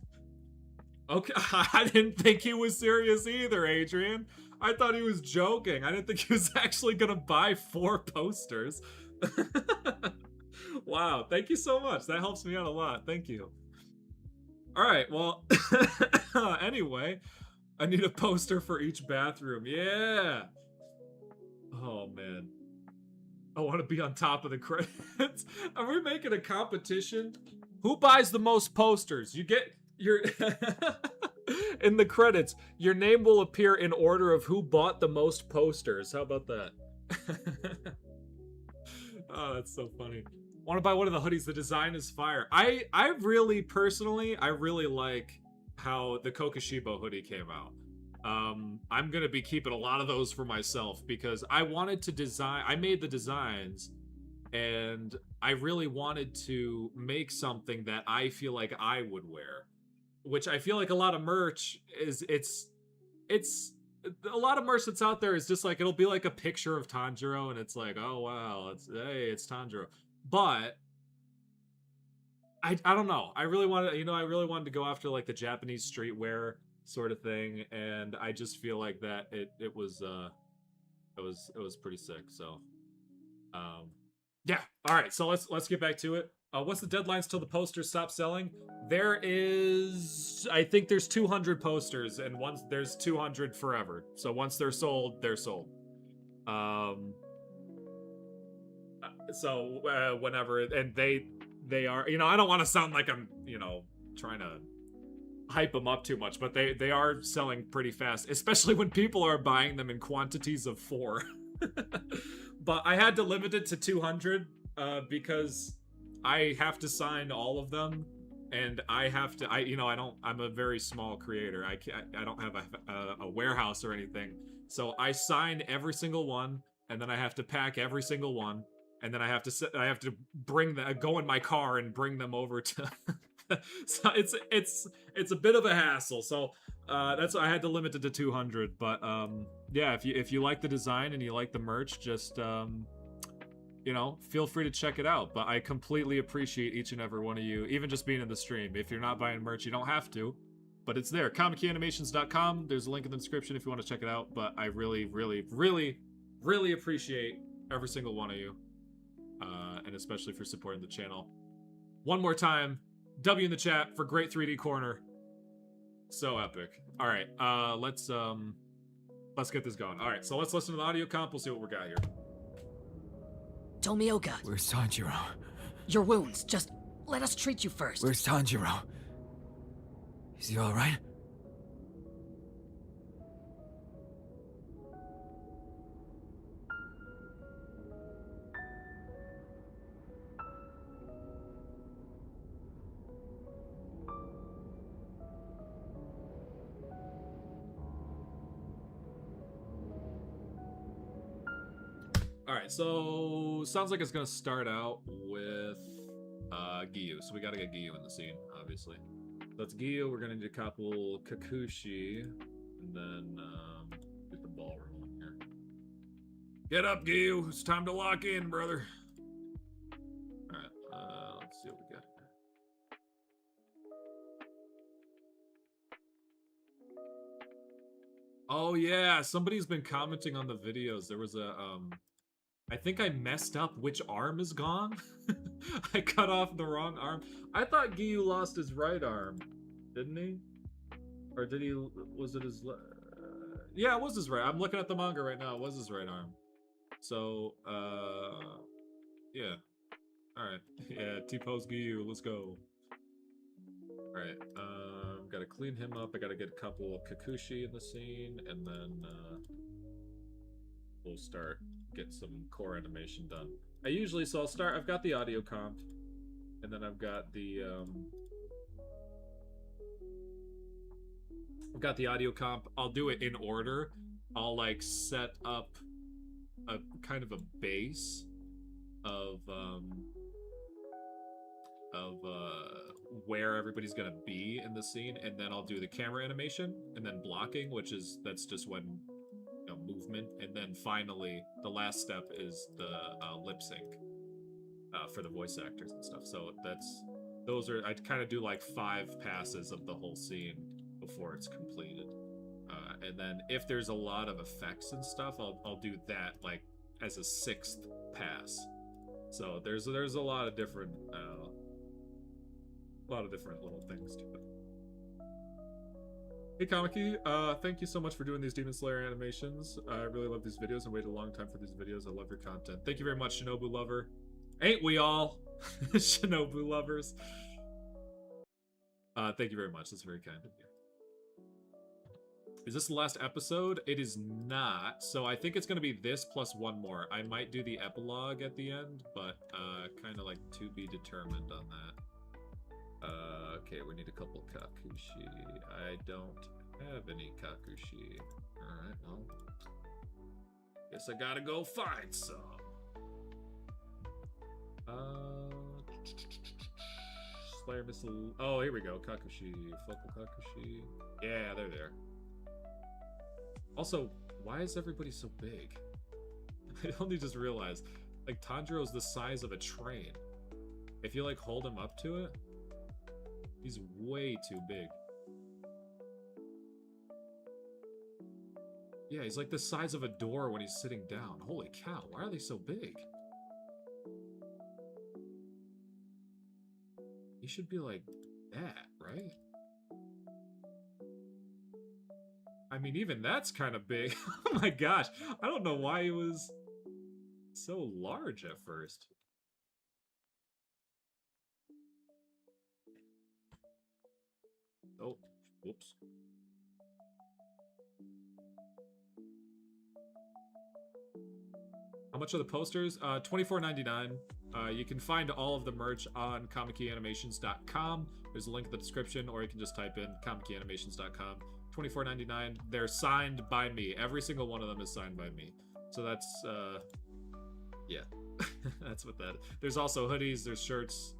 Okay, I didn't think he was serious either, Adrian. I thought he was joking. I didn't think he was actually gonna buy 4 posters. Wow, thank you so much. That helps me out a lot. Thank you. Alright, well, anyway, I need a poster for each bathroom. Yeah! Oh, man. I want to be on top of the credits. Are we making a competition? Who buys the most posters? You get Your in the credits, your name will appear in order of who bought the most posters. How about that? Oh, that's so funny. Want to buy one of the hoodies? The design is fire. I really personally, I really like how the Kokoshibo hoodie came out. I'm gonna be keeping a lot of those for myself because I wanted to design. I made the designs, and I really wanted to make something that I feel like I would wear. Which I feel like a lot of merch is it's a lot of merch that's out there is just like it'll be like a picture of Tanjiro and it's like, oh wow, it's Tanjiro. But I don't know. I really wanted to go after like the Japanese streetwear sort of thing, and I just feel like that it was pretty sick. So yeah. All right, so let's get back to it. What's the deadlines till the posters stop selling? There is, I think there's 200 posters, and once there's 200 forever. So once they're sold, they're sold. So whenever, and they are, I don't want to sound like I'm, trying to hype them up too much, but they are selling pretty fast, especially when people are buying them in quantities of 4. But I had to limit it to 200 because I have to sign all of them, and I'm a very small creator. I don't have a warehouse or anything, so I sign every single one, and then I have to pack every single one, and then I have to go in my car and bring them over to. So it's a bit of a hassle. So that's why I had to limit it to 200. But yeah, if you like the design and you like the merch, just feel free to check it out. But I completely appreciate each and every one of you, even just being in the stream. If you're not buying merch, you don't have to, but it's there. KamikiAnimations.com. There's a link in the description if you want to check it out. But I really, really, really, really appreciate every single one of you, and especially for supporting the channel. One more time, W in the chat for Great 3D Corner. So epic. All right, let's get this going. All right, so let's listen to the audio comp. We'll see what we got here. Tomioka, Where's Tanjiro? your wounds. Just let us treat you first. Where's Tanjiro? Is he alright? Alright, so sounds like it's gonna start out with Giyu. So we gotta get Giyu in the scene, obviously. That's Giyu. We're gonna need a couple Kakushi, and then get the ball rolling here. Get up, Giyu. It's time to lock in, brother. Alright, let's see what we got here. Oh yeah, somebody's been commenting on the videos. There was a I think I messed up which arm is gone. I cut off the wrong arm. I thought Giyu lost his right arm, didn't he? Or did he, was it his, yeah, it was his right. I'm looking at the manga right now. It was his right arm. So, yeah. Alright. Yeah, T-pose Giyu, let's go. Alright, gotta clean him up. I gotta get a couple of Kakushi in the scene, and then, we'll start getting some core animation done. I've got the audio comp, and then I've got the audio comp. I'll do it in order. I'll like set up a kind of a base of where everybody's gonna be in the scene, and then I'll do the camera animation, and then blocking, that's just when movement, and then finally the last step is the lip sync for the voice actors and stuff. So I kind of do like 5 passes of the whole scene before it's completed, and then if there's a lot of effects and stuff, I'll do that like as a 6th pass. So there's a lot of different little things to it. Hey Kamiki, thank you so much for doing these Demon Slayer animations. I really love these videos and waited a long time for these videos. I love your content. Thank you very much, Shinobu Lover. Ain't we all? Shinobu lovers. Thank you very much. That's very kind of you. Is this the last episode? It is not. So I think it's going to be this plus one more. I might do the epilogue at the end, but kind of like to be determined on that. Okay, we need a couple Kakushi. I don't have any Kakushi. Alright, well. Guess I gotta go find some. Slayer Missile. Oh, here we go. Kakushi. Focal Kakushi. Yeah, they're there. Also, why is everybody so big? I only just realized, like, Tanjiro's the size of a train. If you, like, hold him up to it, he's way too big. Yeah, he's like the size of a door when he's sitting down. Holy cow, why are they so big? He should be like that, right? I mean, even that's kind of big. Oh my gosh, I don't know why he was so large at first. Oh, whoops. How much are the posters? $24.99. You can find all of the merch on comic-keyanimations.com. There's a link in the description, or you can just type in comic-keyanimations.com. $24.99. They're signed by me. Every single one of them is signed by me. So that's, yeah. That's what that is. There's also hoodies, there's shirts.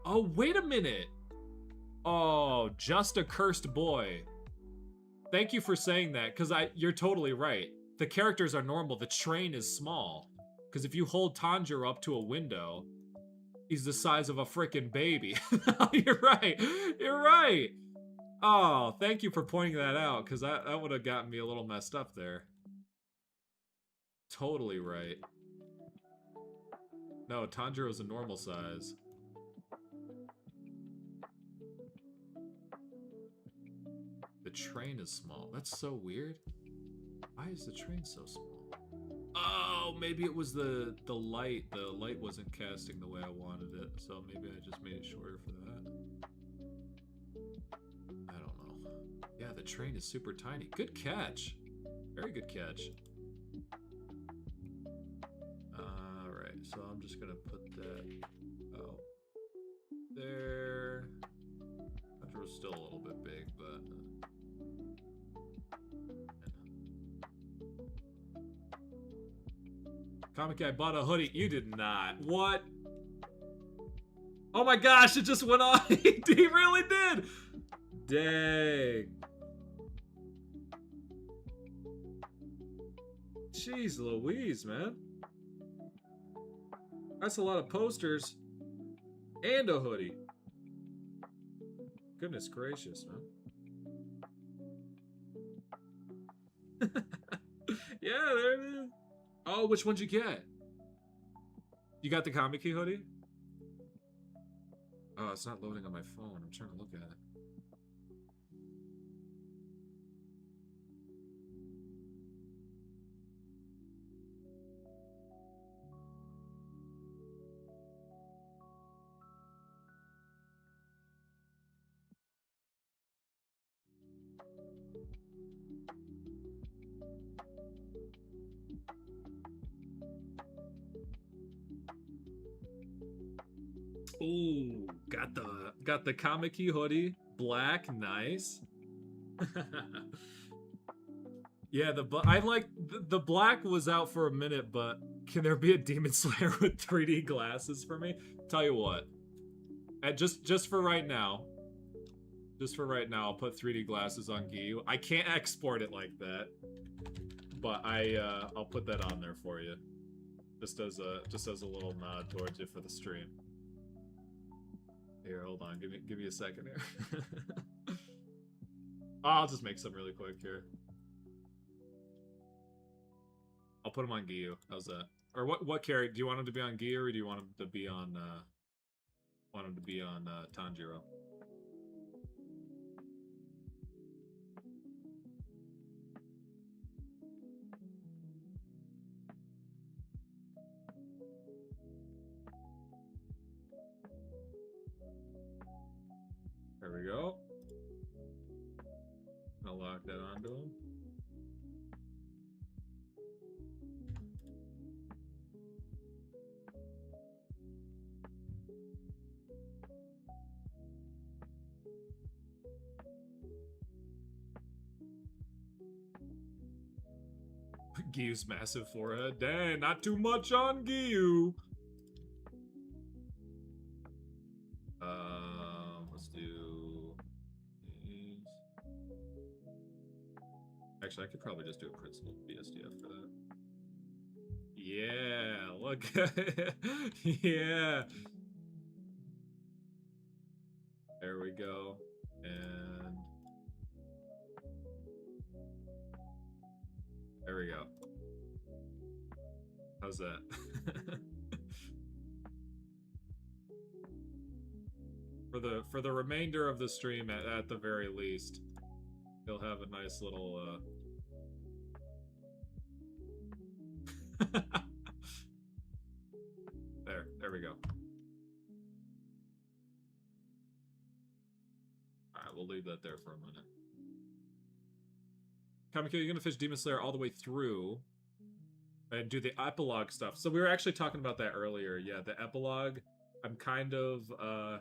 Oh, wait a minute! Oh, just a cursed boy. Thank you for saying that, because you're totally right. The characters are normal, the train is small. Because if you hold Tanjiro up to a window, he's the size of a freaking baby. You're right, you're right. Oh, thank you for pointing that out, because that would have gotten me a little messed up there. Totally right. No, Tanjiro's a normal size. The train is small. That's so weird. Why is the train so small? Oh, maybe it was the light. The light wasn't casting the way I wanted it, so maybe I just made it shorter for that. I don't know. Yeah, the train is super tiny. Good catch. Very good catch. Alright, so I'm just gonna put that out there. That was still a little bit big, but... Comic Guy bought a hoodie. You did not. What? Oh my gosh, it just went on. He really did. Dang. Jeez Louise, man. That's a lot of posters. And a hoodie. Goodness gracious, man. Yeah, there it is. Oh, which one'd you get? You got the Comic Key hoodie? Oh, it's not loading on my phone. I'm trying to look at it. Ooh, got the Comic Key hoodie, black, nice. Yeah, I like the black was out for a minute, but can there be a Demon Slayer with 3D glasses for me? Tell you what, just for right now, I'll put 3D glasses on Giyu. I can't export it like that, but I'll put that on there for you, just as a little nod towards you for the stream. Here, hold on. Give me a second here. I'll just make some really quick here. I'll put him on Giyu. How's that? Or what character do you want him to be on Giyu, or do you want him to be on Tanjiro? There we go. I'll lock that onto him. Gyu's massive forehead. Dang, not too much on Gyu. Let's do these. Actually, I could probably just do a principal BSDF for that. Yeah, look. Yeah. There we go. And there we go. How's that? For the remainder of the stream, at the very least, he'll have a nice little there we go. Alright, we'll leave that there for a minute. Kamiko, you're gonna fish Demon Slayer all the way through and do the epilogue stuff. So we were actually talking about that earlier. Yeah, the epilogue, I'm kind of on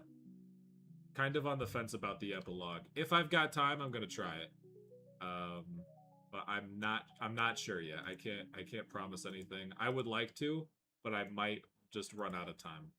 the fence about the epilogue. If I've got time, I'm gonna try it. But I'm not sure yet. I can't promise anything. I would like to, but I might just run out of time.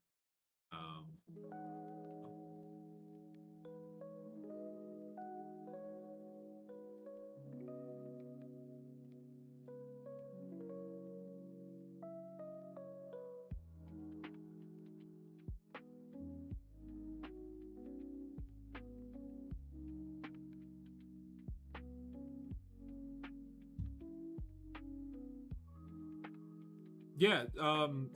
Yeah,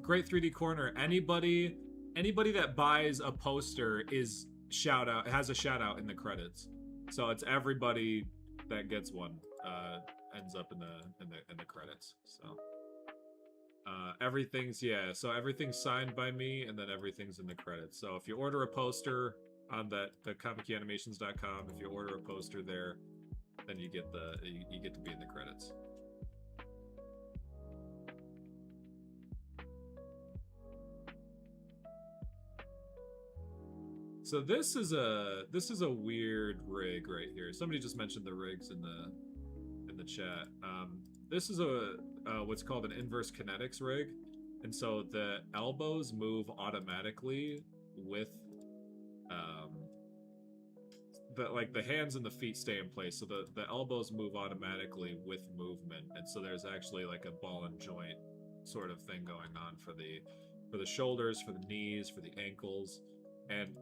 great 3D corner. Anybody that buys a poster is has a shout out in the credits. So it's everybody that gets one ends up in the credits. So everything's signed by me, and then everything's in the credits. So if you order a poster on the comic-animations.com, if you order a poster there, then you get to be in the credits. So this is a weird rig right here. Somebody just mentioned the rigs in the chat. This is a what's called an inverse kinetics rig, and so the elbows move automatically with the hands and the feet stay in place. So the elbows move automatically with movement, and so there's actually like a ball and joint sort of thing going on for the shoulders, for the knees, for the ankles, and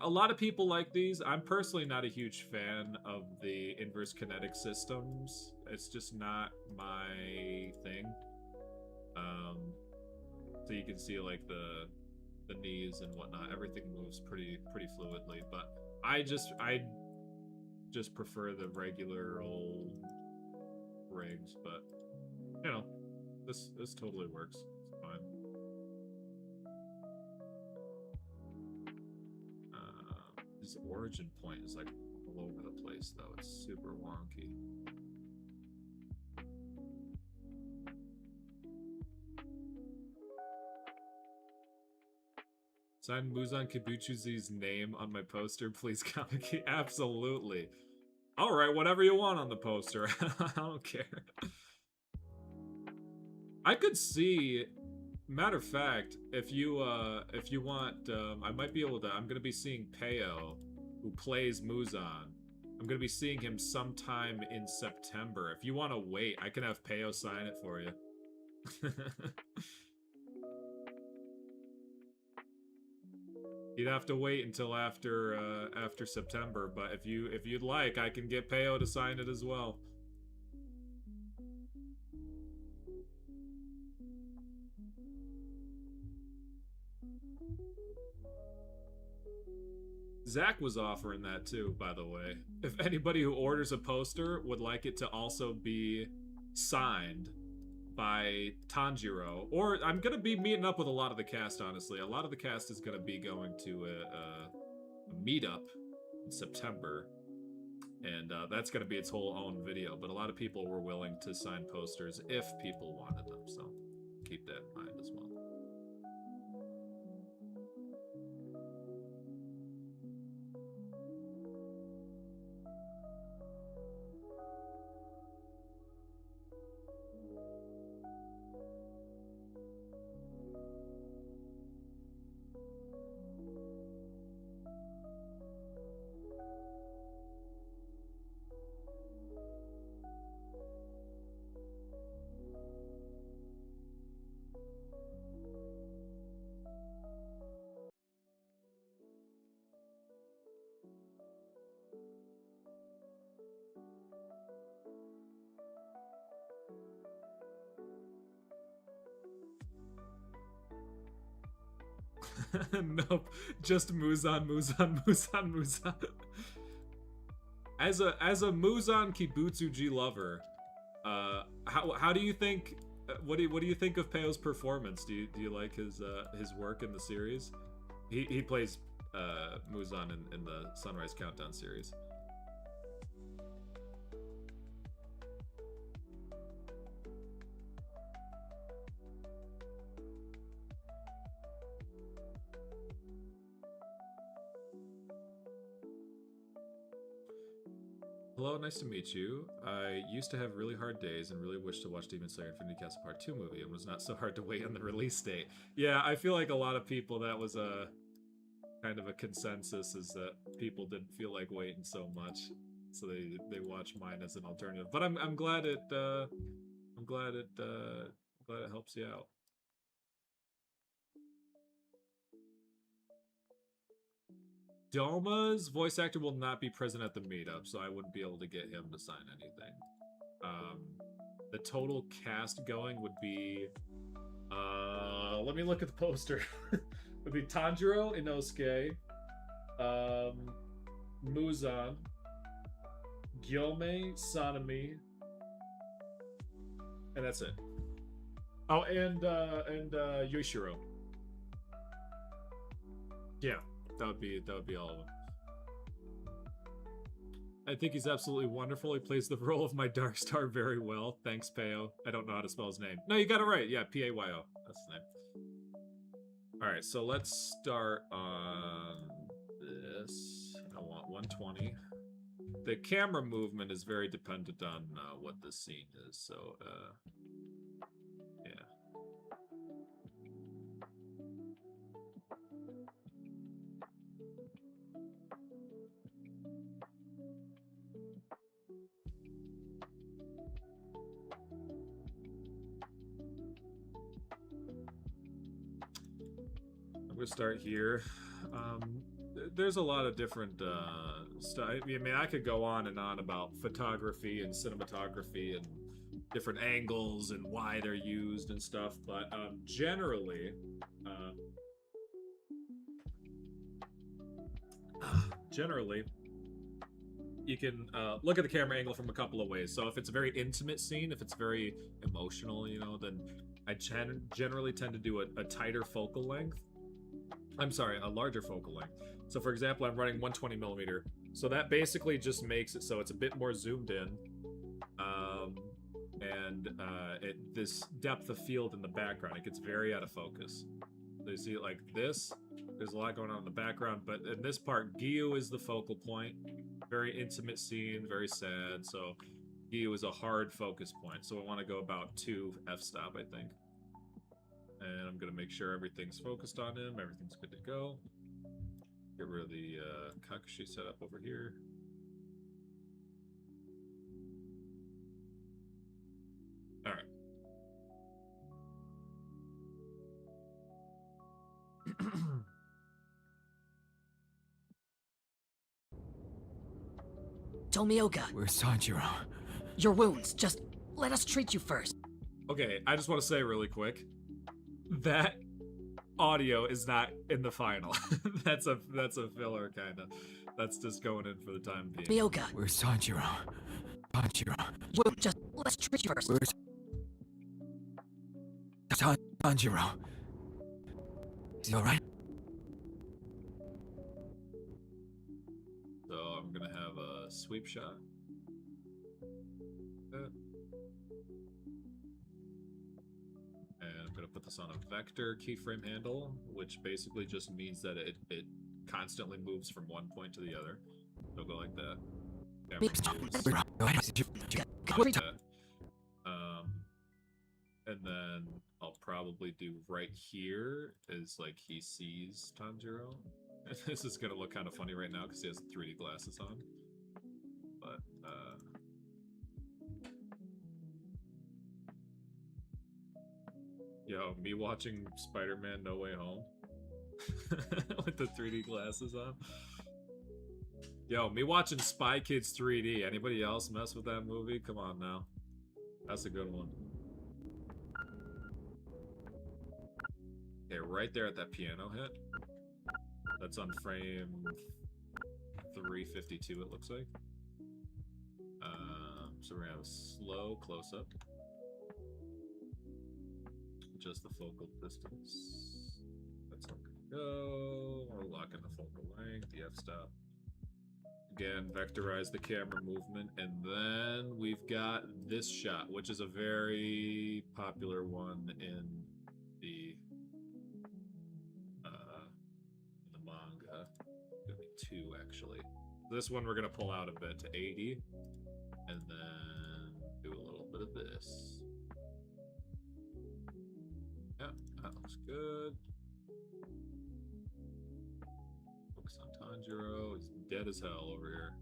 a lot of people like these. I'm personally not a huge fan of the inverse kinetic systems. It's just not my thing. So you can see like the knees and whatnot. Everything moves pretty fluidly, but I just prefer the regular old rigs. But you know, this totally works. It's fine. His origin point is like all over the place, though. It's super wonky. Sign Muzan Kibuchuzi's name on my poster, please, Kamiki. Absolutely. All right, whatever you want on the poster. I don't care. I could see. Matter of fact, if you want, I might be able to. I'm gonna be seeing Peo, who plays Muzan. I'm gonna be seeing him sometime in September. If you want to wait, I can have Peo sign it for you. You'd have to wait until after September, but if you'd like, I can get Peo to sign it as well. Zach was offering that too, by the way. If anybody who orders a poster would like it to also be signed by Tanjiro, or I'm gonna be meeting up with a lot of the cast, honestly. A lot of the cast is gonna be going to meetup in September, and that's going to be its whole own video. But a lot of people were willing to sign posters if people wanted them, so keep that in mind as well. Nope, just Muzan, Muzan, Muzan, Muzan. As a Muzan Kibutsuji lover, how do you think? What do you think of Peo's performance? Do you like his work in the series? He plays Muzan in the Sunrise Countdown series. Hello, nice to meet you. I used to have really hard days and really wished to watch Demon Slayer Infinity Castle Part 2 movie. It was not so hard to wait on the release date. Yeah, I feel like a lot of people, that was a kind of a consensus, is that people didn't feel like waiting so much, so they watched mine as an alternative. But I'm glad it helps you out. Doma's voice actor will not be present at the meetup, so I wouldn't be able to get him to sign anything. The total cast going would be... let me look at the poster. Would be Tanjiro Inosuke, Muzan, Gyome Sanemi, and that's it. Oh, and Yoshiro. Yeah. That would be all of them. I think he's absolutely wonderful. He plays the role of my Dark Star very well. Thanks, Peo. I don't know how to spell his name. No, you got it right. Yeah, P-A-Y-O. That's his name. Alright, so let's start on this. I want 120. The camera movement is very dependent on what the scene is, so, yeah. We'll start here. There's a lot of different stuff. I mean, I could go on and on about photography and cinematography and different angles and why they're used and stuff, but generally, you can look at the camera angle from a couple of ways. So if it's a very intimate scene, if it's very emotional, you know, then I generally tend to do a tighter focal length. I'm sorry, a larger focal length. So for example, I'm running 120mm. So that basically just makes it so it's a bit more zoomed in. This depth of field in the background, it gets very out of focus. So you see it like this, there's a lot going on in the background, but in this part, Giyu is the focal point. Very intimate scene, very sad. So Giyu is a hard focus point. So I want to go about 2 f-stop, I think. And I'm going to make sure everything's focused on him. Everything's good to go. Get rid of the Kakashi setup over here. All right. Tomioka, Where's Tanjiro? your wounds. Just let us treat you first. Okay, I just want to say really quick. That audio is not in the final. that's a filler kind of. That's just going in for the time being. Tomioka, Where's Tanjiro? Tanjiro. wounds. Just let's treat you first. Where's Tanjiro? Is he alright? sweep shot. And I'm gonna put this on a vector keyframe handle, which basically just means that it constantly moves from one point to the other. It'll go like that. Like that. And then I'll probably do right here is like he sees Tanjiro. This is gonna look kind of funny right now because he has 3D glasses on. But yo, me watching Spider-Man No Way Home with the 3D glasses on. Yo, me watching Spy Kids 3D. Anybody else mess with that movie? Come on now. That's a good one. Okay, right there at that piano hit. That's on frame 352, it looks like. So we're gonna have a slow close-up. Just the focal distance. That's all good to go. We're locking the focal length, the f-stop. Again, vectorize the camera movement, and then we've got this shot, which is a very popular one in the manga. Could be 2 actually. This one we're gonna pull out a bit to 80, and then do a little bit of this. Yeah, that looks good. Focus on Tanjiro. He's dead as hell over here.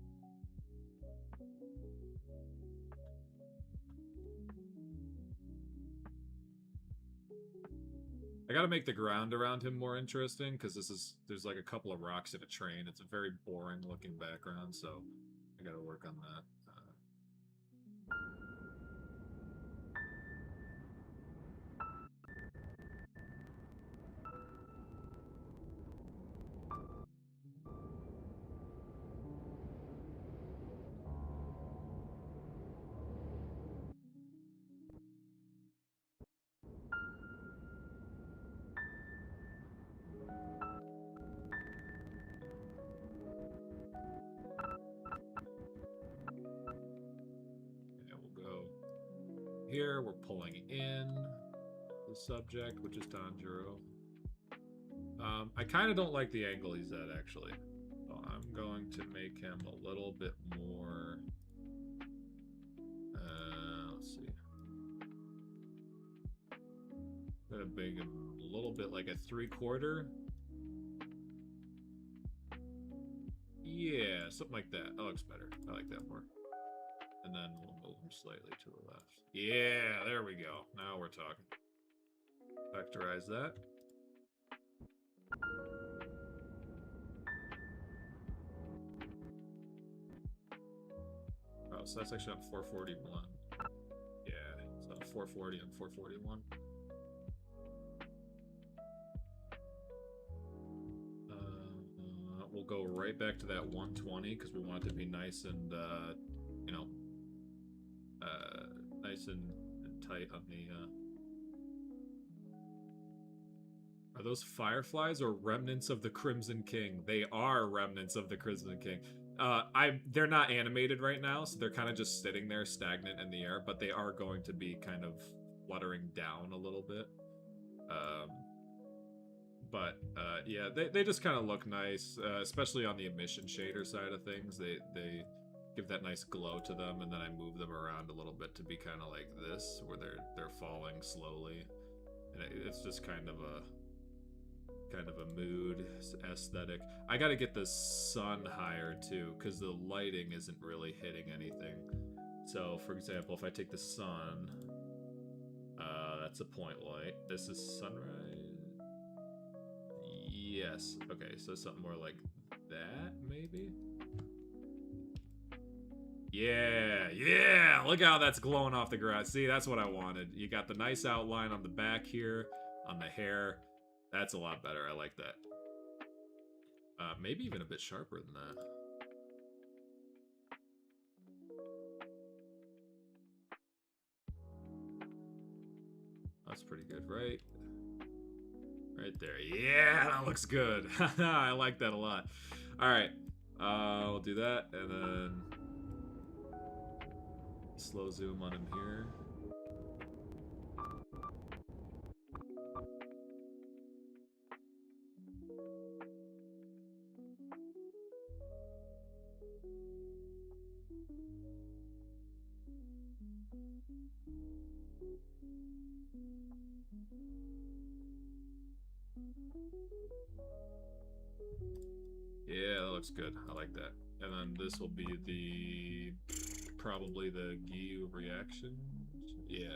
I gotta make the ground around him more interesting because there's like a couple of rocks in a train. It's a very boring looking background, so I gotta work on that. Here we're pulling in the subject, which is Tanjiro. I kind of don't like the angle he's at, actually. So I'm going to make him a little bit more. Let's see. I'm gonna make him a little bit like a 3/4. Yeah, something like that. That looks better. I like that more. And then we'll move him slightly to the left. Yeah, there we go. Now we're talking. Vectorize that. Oh, so that's actually on 441. Yeah, it's on 440 and 441. We'll go right back to that 120 because we want it to be nice and, you know, nice and tight on the, Are those fireflies or remnants of the Crimson King? They are remnants of the Crimson King. They're not animated right now, so they're kind of just sitting there stagnant in the air, but they are going to be kind of fluttering down a little bit. Yeah, they just kind of look nice, especially on the emission shader side of things. They give that nice glow to them, and then I move them around a little bit to be kind of like this, where they're falling slowly, and it's just kind of a mood aesthetic. I got to get the sun higher too, because the lighting isn't really hitting anything. So, for example, if I take the sun, that's a point light. This is sunrise. Yes. Okay, so something more like that, maybe? Yeah! Look how that's glowing off the ground. See, that's what I wanted. You got the nice outline on the back here, on the hair. That's a lot better. I like that. Maybe even a bit sharper than that. That's pretty good, right? Right there. Yeah, that looks good. I like that a lot. All right. We'll do that, and then Slow zoom on him here. Yeah, that looks good. I like that. And then this will be the probably the Giyu reaction. Yeah,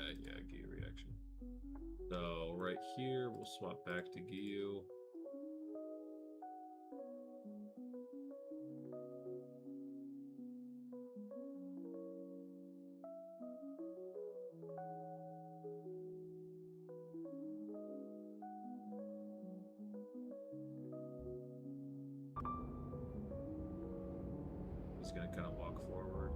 Giyu reaction. So right here, we'll swap back to Giyu. He's gonna kind of walk forward.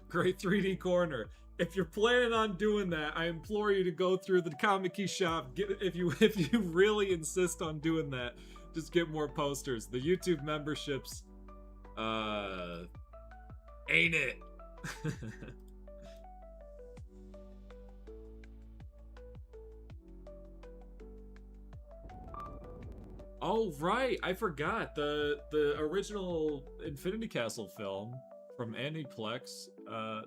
Great 3D corner. If you're planning on doing that, I implore you to go through the Comic Key shop. If you really insist on doing that, just get more posters. The YouTube memberships, ain't it? Oh right, I forgot the original Infinity Castle film from Aniplex.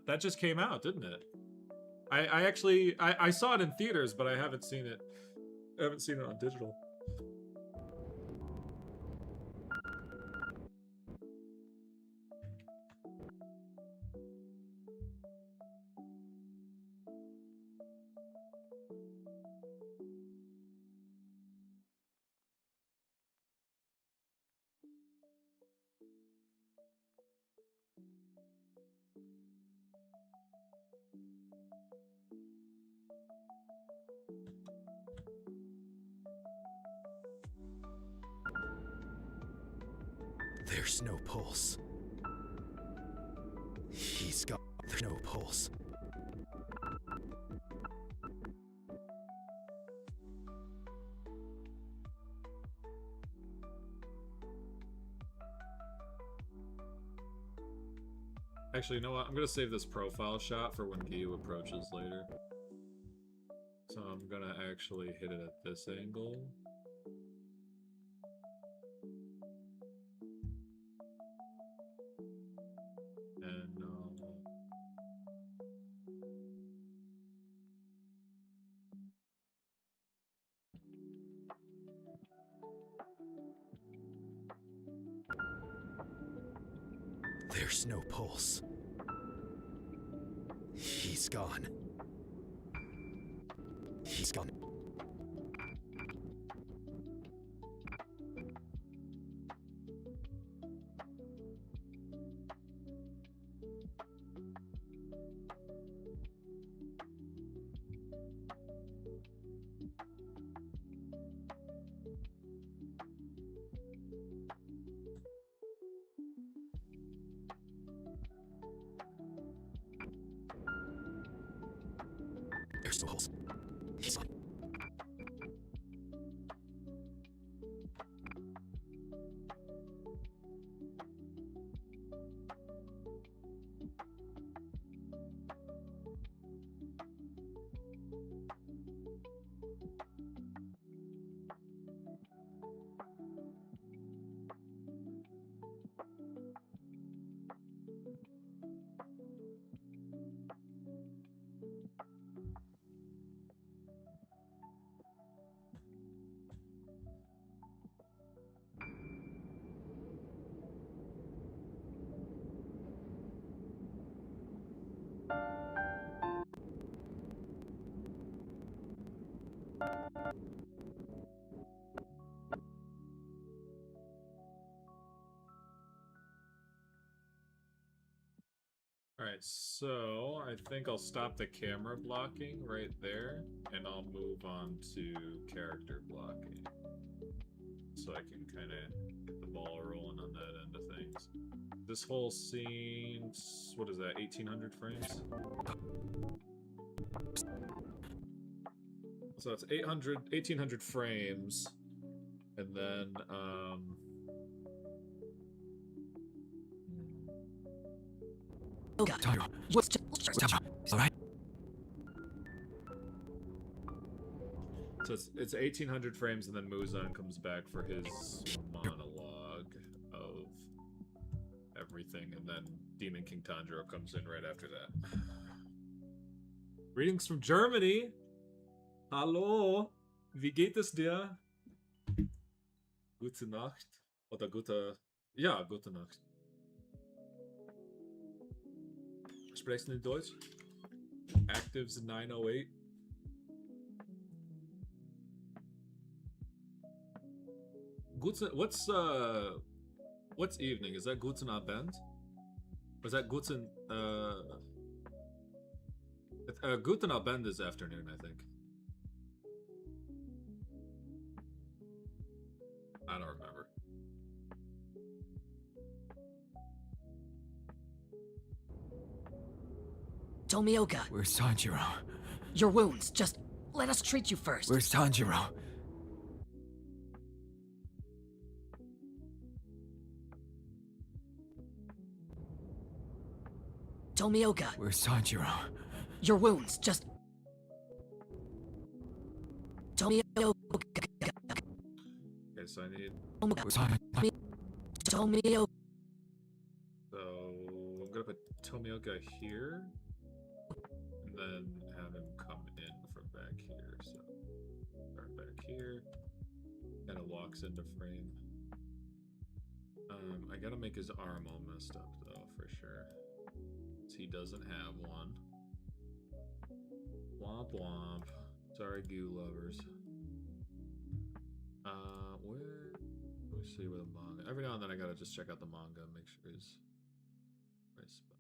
That just came out, didn't it? I actually I saw it in theaters, but I haven't seen it. I haven't seen it on digital. There's no pulse. He's got no pulse. Actually, you know what? I'm gonna save this profile shot for when Giyu approaches later. So I'm gonna actually hit it at this angle. And There's no pulse. He's gone. He's gone. There's no pulse. He's gone. so I think I'll stop the camera blocking right there, and I'll move on to character blocking. So I can kind of get the ball rolling on that end of things. This whole scene, what is that, 1800 frames? So it's 1800 frames, and then, Olga, Tyro. you're just... Alright? so it's 1800 frames, and then Muzan comes back for his monologue of everything, and then Demon King Tanjiro comes in right after that. Greetings from Germany! Hallo! Wie geht es dir? Gute Nacht. Oder gute... Ja, gute Nacht. Sprichst du in Deutsch? Actives 908. Guten... What's evening? Is that Guten Abend? Or is that Guten... Guten Abend is afternoon, I think. I don't remember. Tomioka, Where's Tanjiro? your wounds, just let us treat you first. Where's Tanjiro? Tomioka, Where's Tanjiro? your wounds, just... Tomioka, Okay, so I need... Where's Tanjiro? Tomioka, So I'm gonna put Tomioka here, and then have him come in from back here. So start back here, kind of walks into frame. I gotta make his arm all messed up though, for sure. 'Cause he doesn't have one. Womp womp. Sorry, goo lovers. Where? Let me see where the manga. Every now and then I gotta just check out the manga and make sure he's right spot.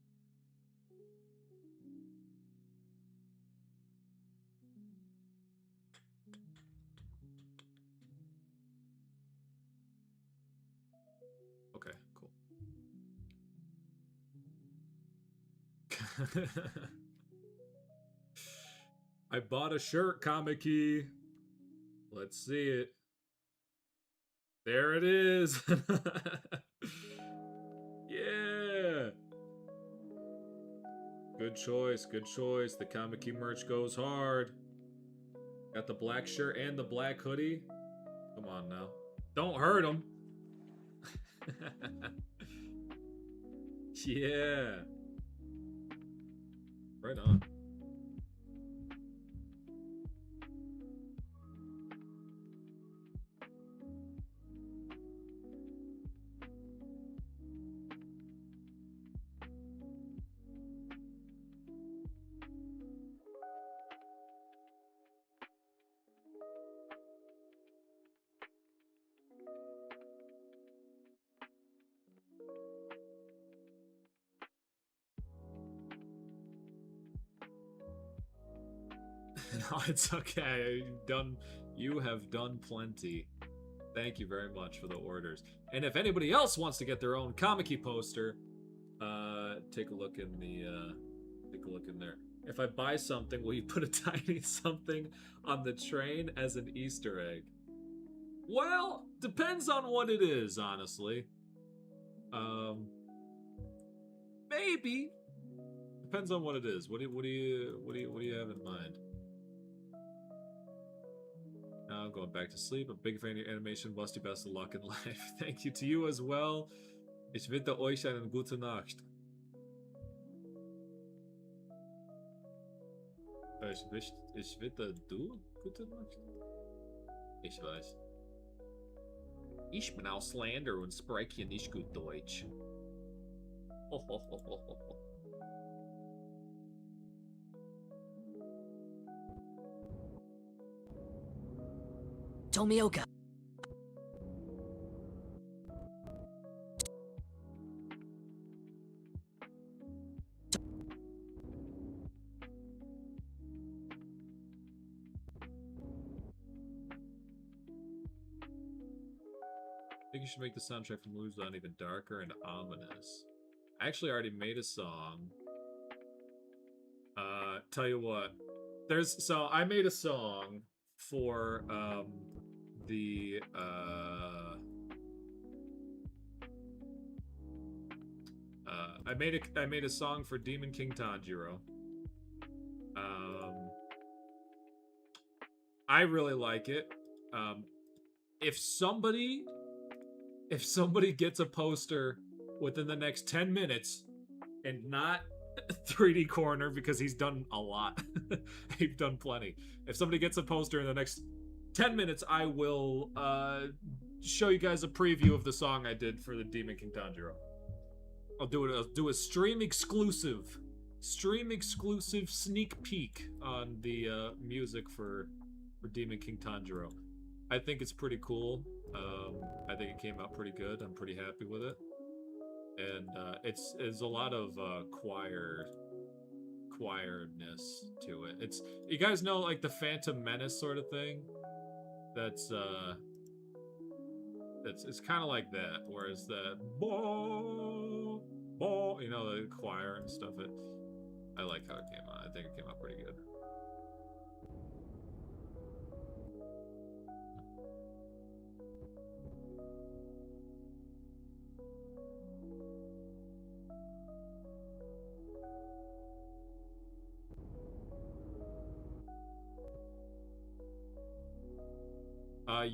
Okay, cool. I bought a shirt, Kamiki. Let's see it. There it is. Yeah. Good choice, good choice. The Kamiki merch goes hard. Got the black shirt and the black hoodie. Come on now. Don't hurt him. Yeah. Right on. No, it's okay. You have done plenty. Thank you very much for the orders. And if anybody else wants to get their own Kamiki poster, take a look in there. If I buy something, will you put a tiny something on the train as an Easter egg? Well, depends on what it is, honestly. Maybe. Depends on what it is. What do you have in mind? Now I'm going back to sleep. I'm a big fan of your animation. Lusty, best of luck in life. Thank you to you as well. Ich wünsche euch eine gute Nacht. Ich wünsche du gute Nacht? Ich weiß. Ich bin Ausländer und spreche nicht gut Deutsch. Ho, ho, ho, ho, ho. Tomioka, think you should make the soundtrack from Mulan even darker and ominous. I actually already made a song. Tell you what. So I made a song for I made a song for Demon King Tanjiro. I really like it. If somebody gets a poster within the next 10 minutes and not 3D Corner, because he's done a lot. He's done plenty. If somebody gets a poster in the next 10 minutes, I will show you guys a preview of the song I did for the Demon King Tanjiro. I'll do a stream exclusive sneak peek on the music for Demon King Tanjiro. I think it's pretty cool. I think it came out pretty good. I'm pretty happy with it. And it's a lot of choirness to it. It's, you guys know, like the Phantom Menace sort of thing. It's kind of like that. Whereas the you know, the choir and stuff. I like how it came out. I think it came out pretty good.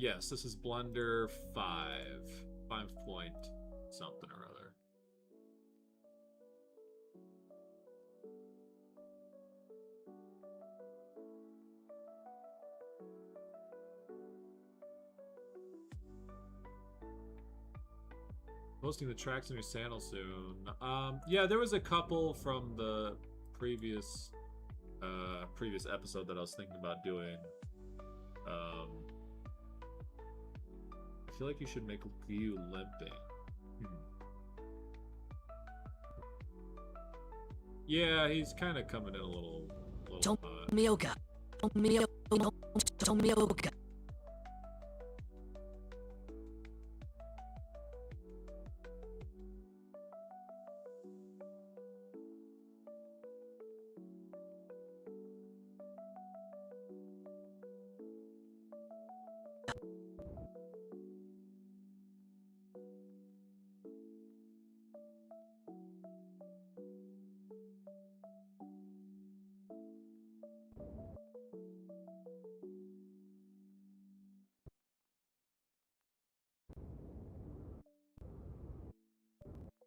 Yes, this is Blender 5 point something or other. Posting the tracks on your channel soon. Yeah, there was a couple from the previous episode that I was thinking about doing. I feel like you should make you limping. Yeah, he's kind of coming in a little Tomioka. Tomioka.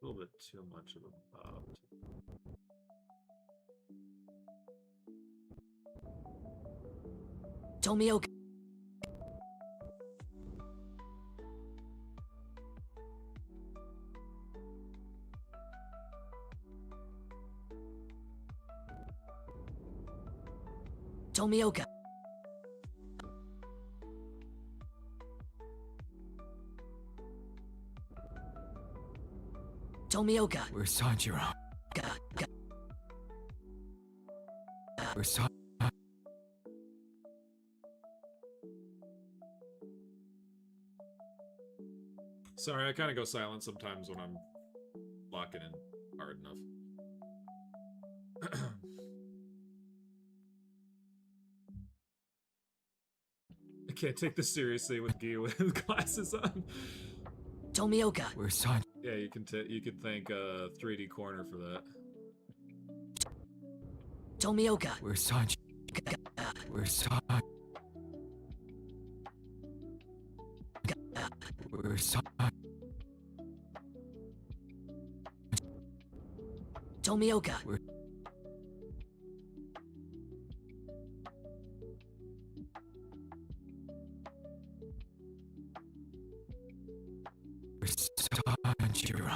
a little bit too much of a bob. Tomioka. Tomioka. Tomioka. Where's Sanjiro? Where's Sanjiro? Sorry, I kind of go silent sometimes when I'm locking in hard enough. I can't take this seriously with Guy with glasses on. Tomioka. Where's Sanjiro? Yeah, you can thank 3D Corner for that. Tomioka. Where's Sanjiro? Where's Sanjiro? Where's Sanjiro? Tomioka. Sanjiro.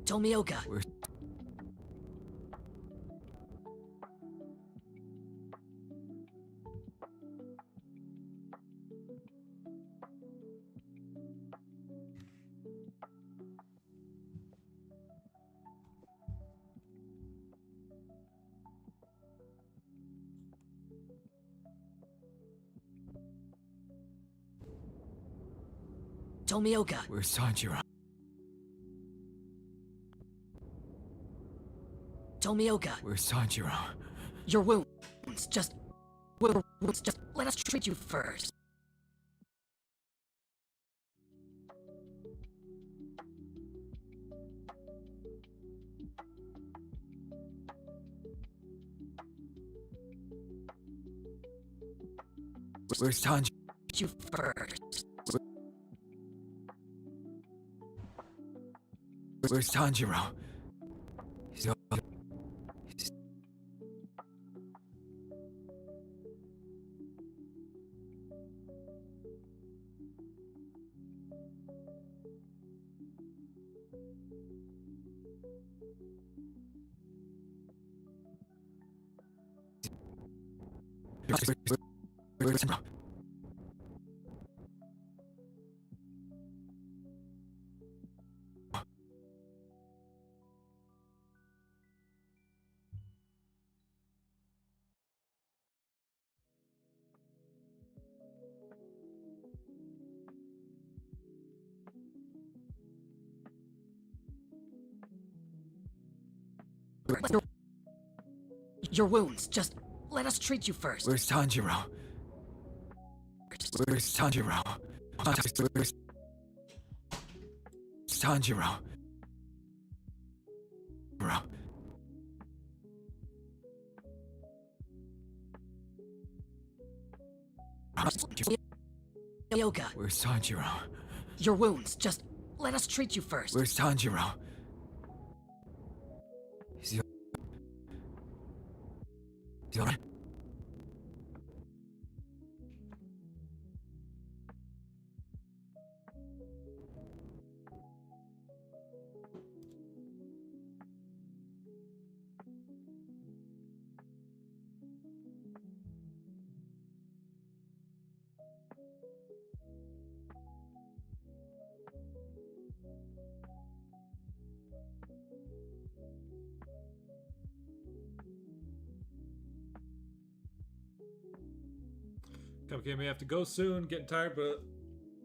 Tomioka. Tomioka. Where's Sanjiro? Tomioka. Where's Sanjiro? Your wounds just... wounds just... Let us treat you first. Where's Sanjiro? You first. Where's Sanjiro? He's all... Where's Sanjiro? Your wounds just... Let us treat you first. Where's Sanjiro? Where's Sanjiro? Where's Sanjiro? Bro. Tomioka. Where's Sanjiro? Your wounds just... Let us treat you first. Where's Sanjiro? He's alright? Okay, may have to go soon. Getting tired, but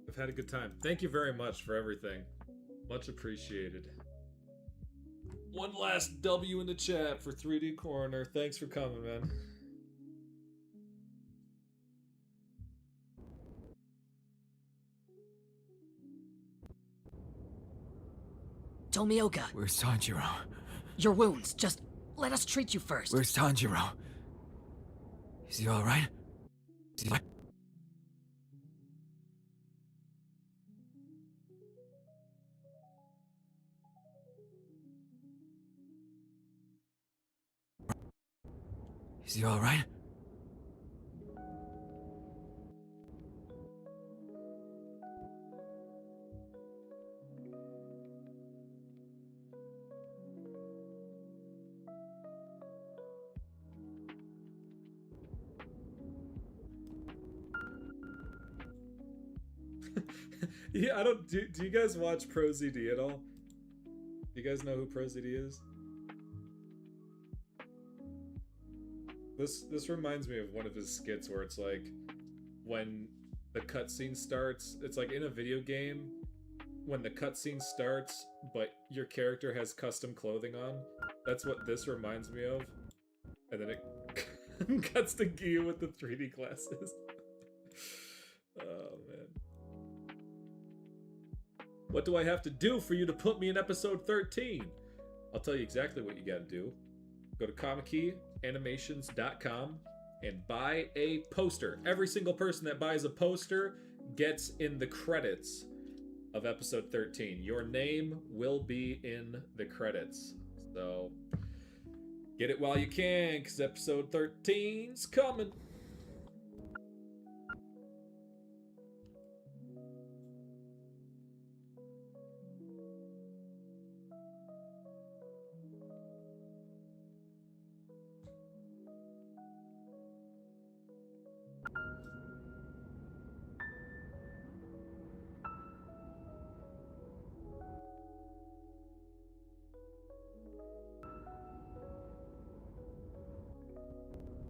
I've had a good time. Thank you very much for everything. Much appreciated. One last W in the chat for 3D Coroner. Thanks for coming, man. Tomioka. Where's Sanjiro? Your wounds just... Let us treat you first. Where's Tanjiro? Is he alright? Is he alright? Is he alright? Yeah, I don't. Do you guys watch ProZD at all? Do you guys know who ProZD is? This reminds me of one of his skits where it's like when the cutscene starts. It's like in a video game when the cutscene starts, but your character has custom clothing on. That's what this reminds me of. And then it cuts to Gyu with the 3D glasses. Oh man. What do I have to do for you to put me in episode 13? I'll tell you exactly what you gotta do. Go to comic-key-animations.com and buy a poster. Every single person that buys a poster gets in the credits of episode 13. Your name will be in the credits. So get it while you can, because episode 13's coming.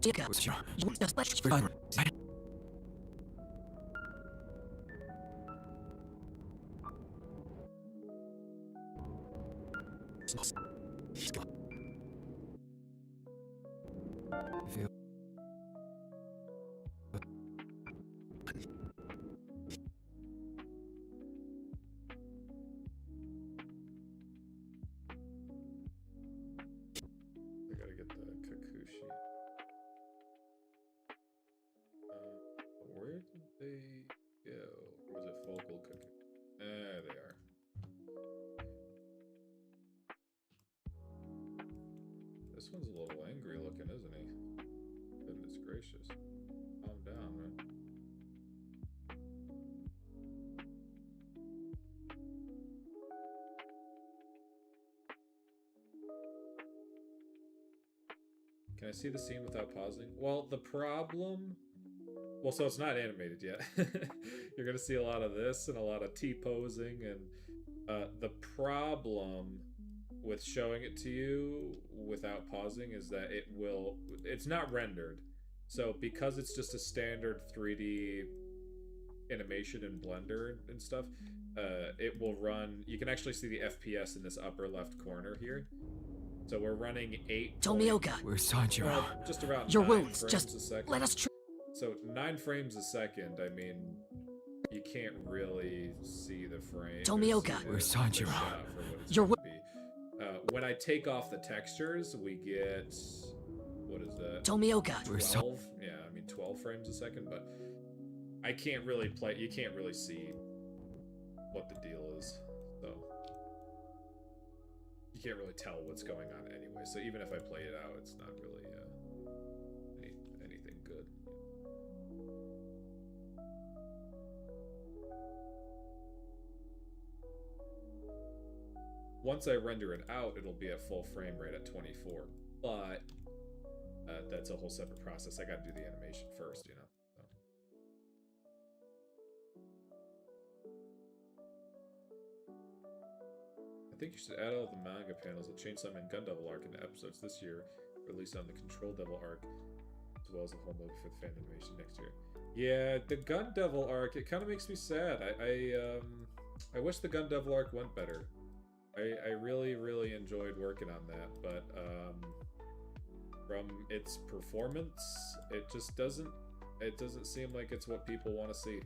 Tomioka. Where's Sanjiro? Your wounds just... Let us... Where's Sanjiro? feel I gotta get the Kakushi. Where did they go? Or was it Focal Cooking? There they are. This one's a little angry looking, isn't he? Goodness gracious. Calm down, man. Can I see the scene without pausing? Well, the problem... Well, so it's not animated yet. You're going to see a lot of this and a lot of T-posing, and the problem with showing it to you without pausing is that it's not rendered. So because it's just a standard 3D animation in Blender and stuff, it will run... You can actually see the FPS in this upper left corner here. So we're running 8... Tomioka, where's Sanjiro? Well, just around your 9 wounds, frames just a second. let us treat. So 9 frames a second, I mean, you can't really see the frame. Tomioka. Where's Sanjiro? Your when I take off the textures, we get... What is that? Tomioka, Where's 12? Yeah, I mean 12 frames a second, but I can't really play... You can't really see what the deal is, so... You can't really tell what's going on anyway, so even if I play it out, it's not really anything good. Once I render it out, it'll be at full frame rate at 24, but that's a whole separate process. I gotta do the animation first, you know? So. I think you should add all the manga panels of Chainsaw Man Gun Devil arc into episodes this year, released on the Control Devil arc, as well as a whole movie for the fan animation next year. Yeah, the Gun Devil arc, it kind of makes me sad. I wish the Gun Devil arc went better. I really, really enjoyed working on that, but from its performance, it just doesn't seem like it's what people want to see.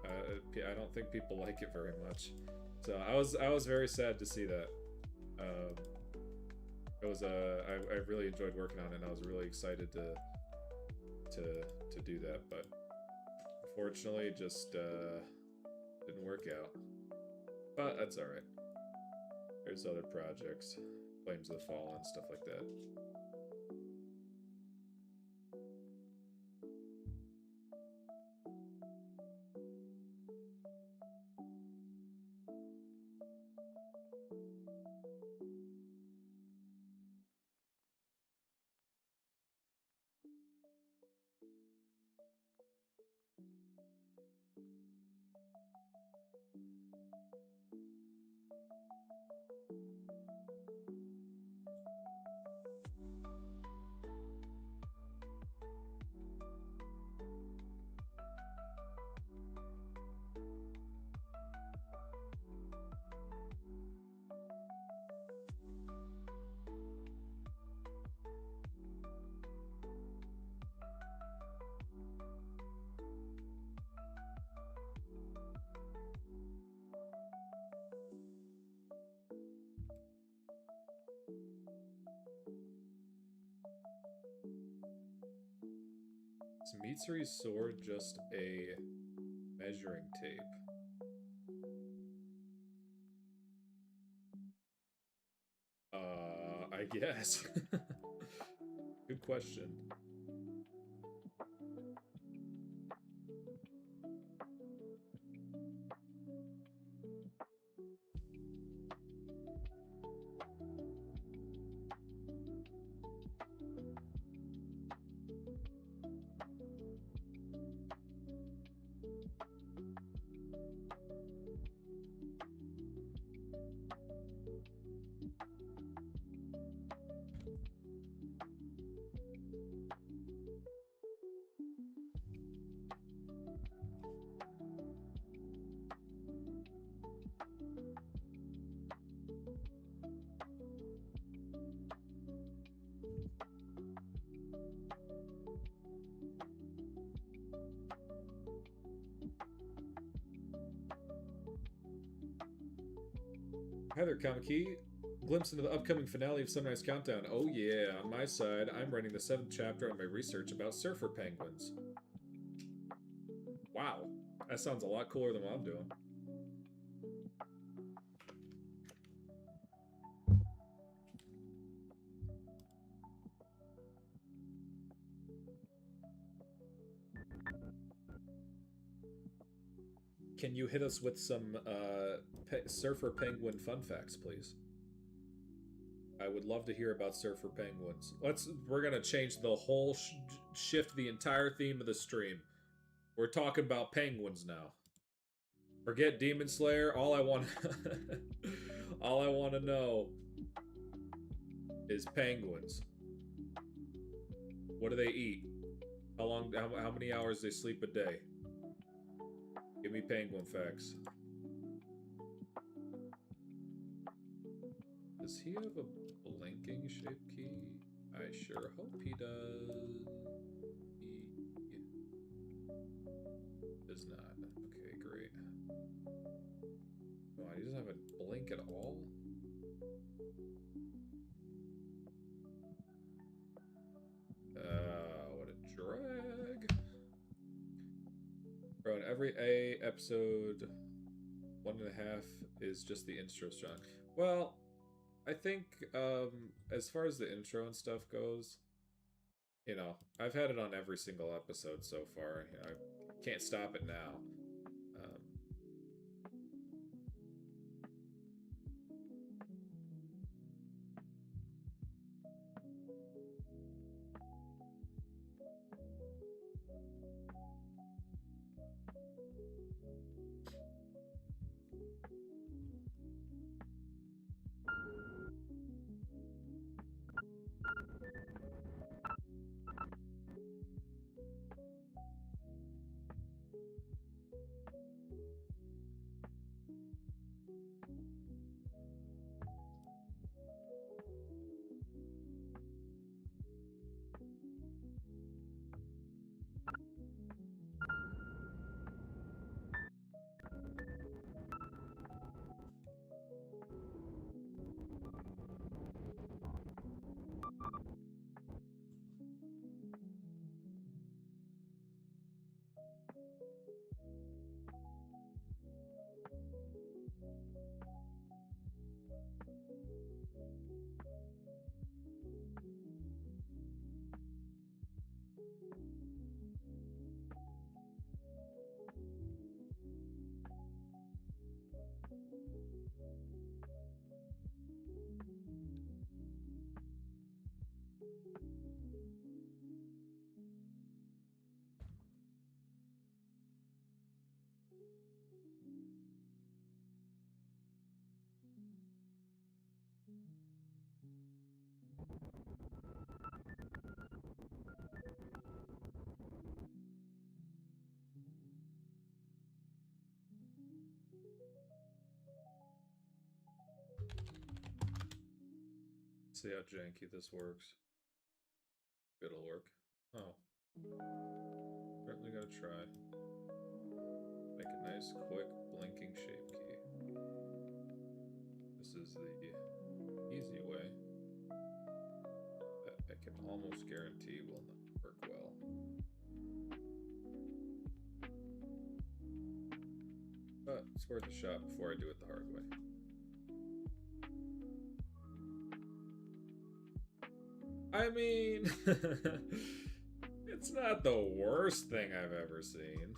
I don't think people like it very much. So I was very sad to see that. It was I really enjoyed working on it, and I was really excited to do that, but unfortunately, it just didn't work out. But that's all right. There's other projects, Flames of the Fallen, stuff like that. Is Mitsuri's sword just a measuring tape? I guess. Good question. Hi there, Kamiki. Glimpse into the upcoming finale of Sunrise Countdown. Oh yeah, on my side, I'm writing the 7th chapter on my research about surfer penguins. Wow, that sounds a lot cooler than what I'm doing. Can you hit us with some surfer penguin fun facts, please? I would love to hear about surfer penguins. We're gonna change the whole shift the entire theme of the stream. We're talking about penguins now. Forget Demon Slayer. All I want to know is penguins. What do they eat? How many hours they sleep a day? Give me penguin facts. Does he have a blinking shape key? I sure hope he does. He does not. Okay, great. Oh, he doesn't have a blink at all? What a drag. Bro, in every A episode, 1.5 is just the intro song. Well, I think, as far as the intro and stuff goes, you know, I've had it on every single episode so far. You know, I can't stop it now. See how janky this works. It'll work. Oh. Certainly gotta try. Make a nice, quick, blinking shape key. This is the easy way. That I can almost guarantee will not work well. But it's worth a shot before I do it the hard way. I mean, it's not the worst thing I've ever seen.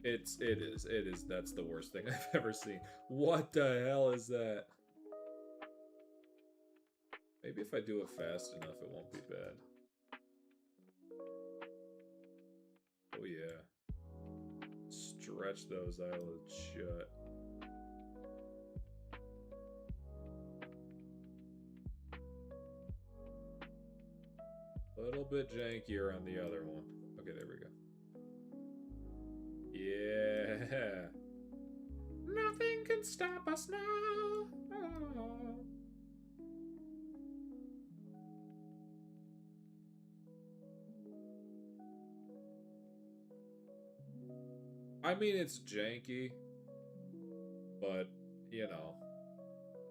It is, that's the worst thing I've ever seen. What the hell is that? Maybe if I do it fast enough, it won't be bad. Oh yeah. Stretch those eyelids shut. A little bit jankier on the other one. Okay, there we go. Yeah. Nothing can stop us now. Oh. I mean, it's janky, but you know,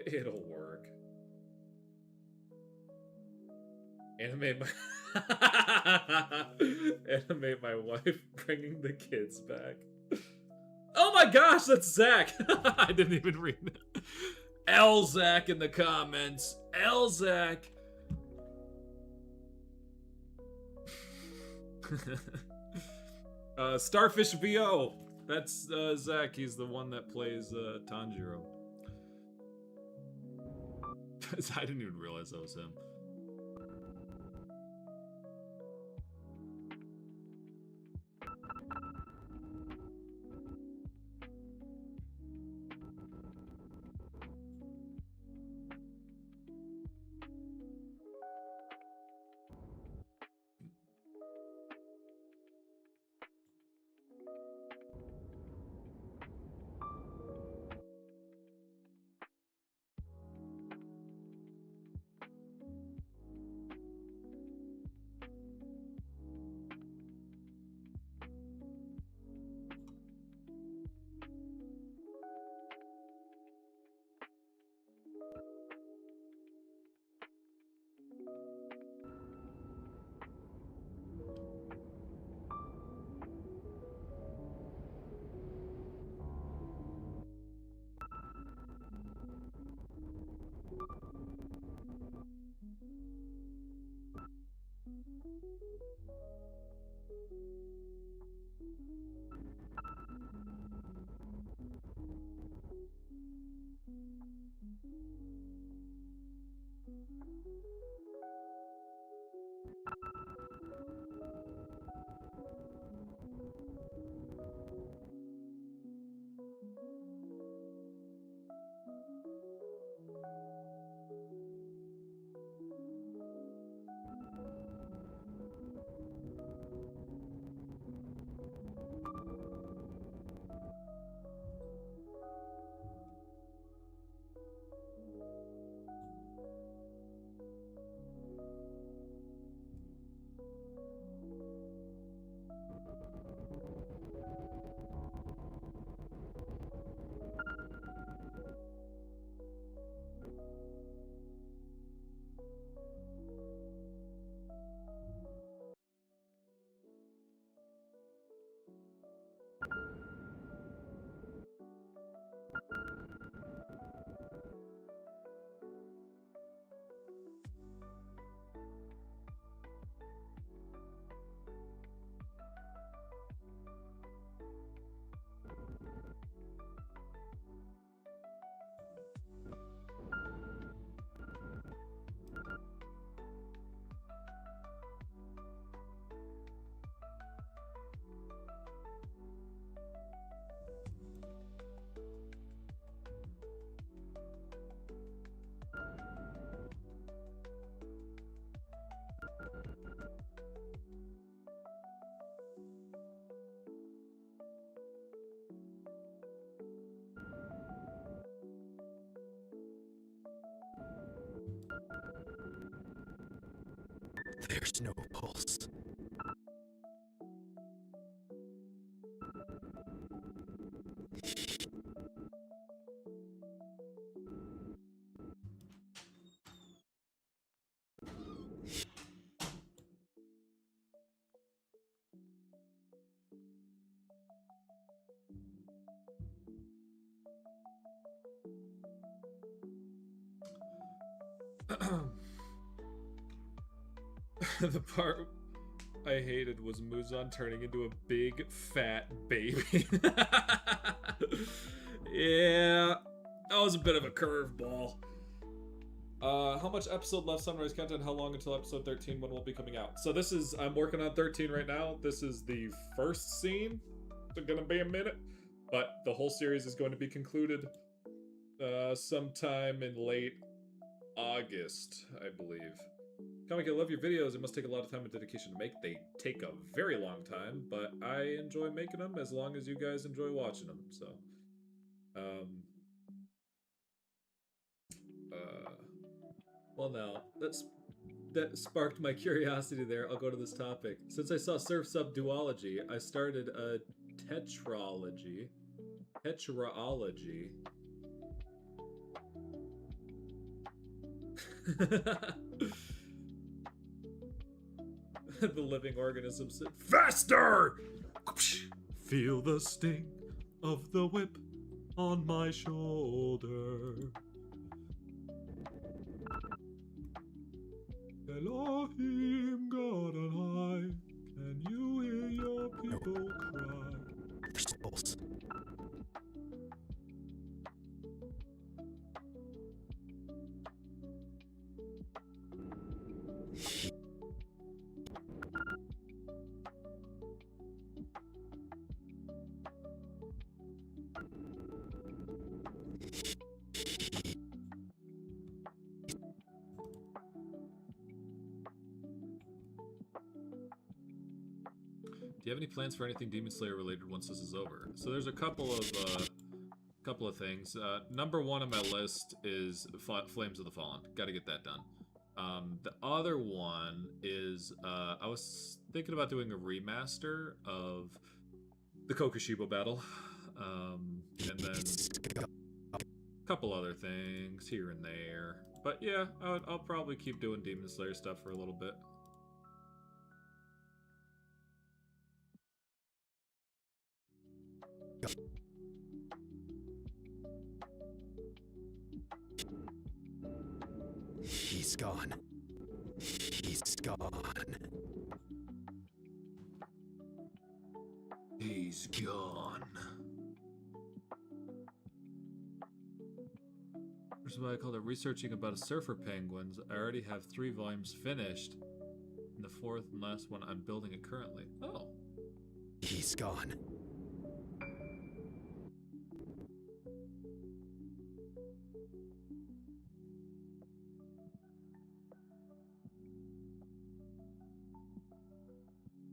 it'll work. Animate my wife bringing the kids back. Oh my gosh, that's Zach. I didn't even read that. Elzak in the comments. Elzak. Starfish VO. That's Zach. He's the one that plays Tanjiro. I didn't even realize that was him. There's no pulse. The part I hated was Muzan turning into a big fat baby. Yeah, that was a bit of a curveball. How much episode left, Sunrise Content? How long until episode 13? When will it be coming out? So this is, I'm working on 13 right now. This is the first scene. It's gonna be a minute, but the whole series is going to be concluded sometime in late August, I believe. Comic, I love your videos. It must take a lot of time and dedication to make. They take a very long time, but I enjoy making them as long as you guys enjoy watching them. So, well, now that sparked my curiosity there. I'll go to this topic. Since I saw Surf's Up Duology, I started a tetralogy. The living organism said, "Faster!" Feel the sting of the whip on my shoulder. Elohim, God on high, can you hear your people cry? Vegetables. Do you have any plans for anything Demon Slayer related once this is over? So there's a couple of things. Number one on my list is Flames of the Fallen. Got to get that done. The other one is I was thinking about doing a remaster of the Kokushibo battle, and then a couple other things here and there. But yeah, I'll probably keep doing Demon Slayer stuff for a little bit. He's gone. He's gone. He's gone. Here's what I called it, researching about a surfer penguins. I already have 3 volumes finished. And the 4th and last one, I'm building it currently. Oh. He's gone.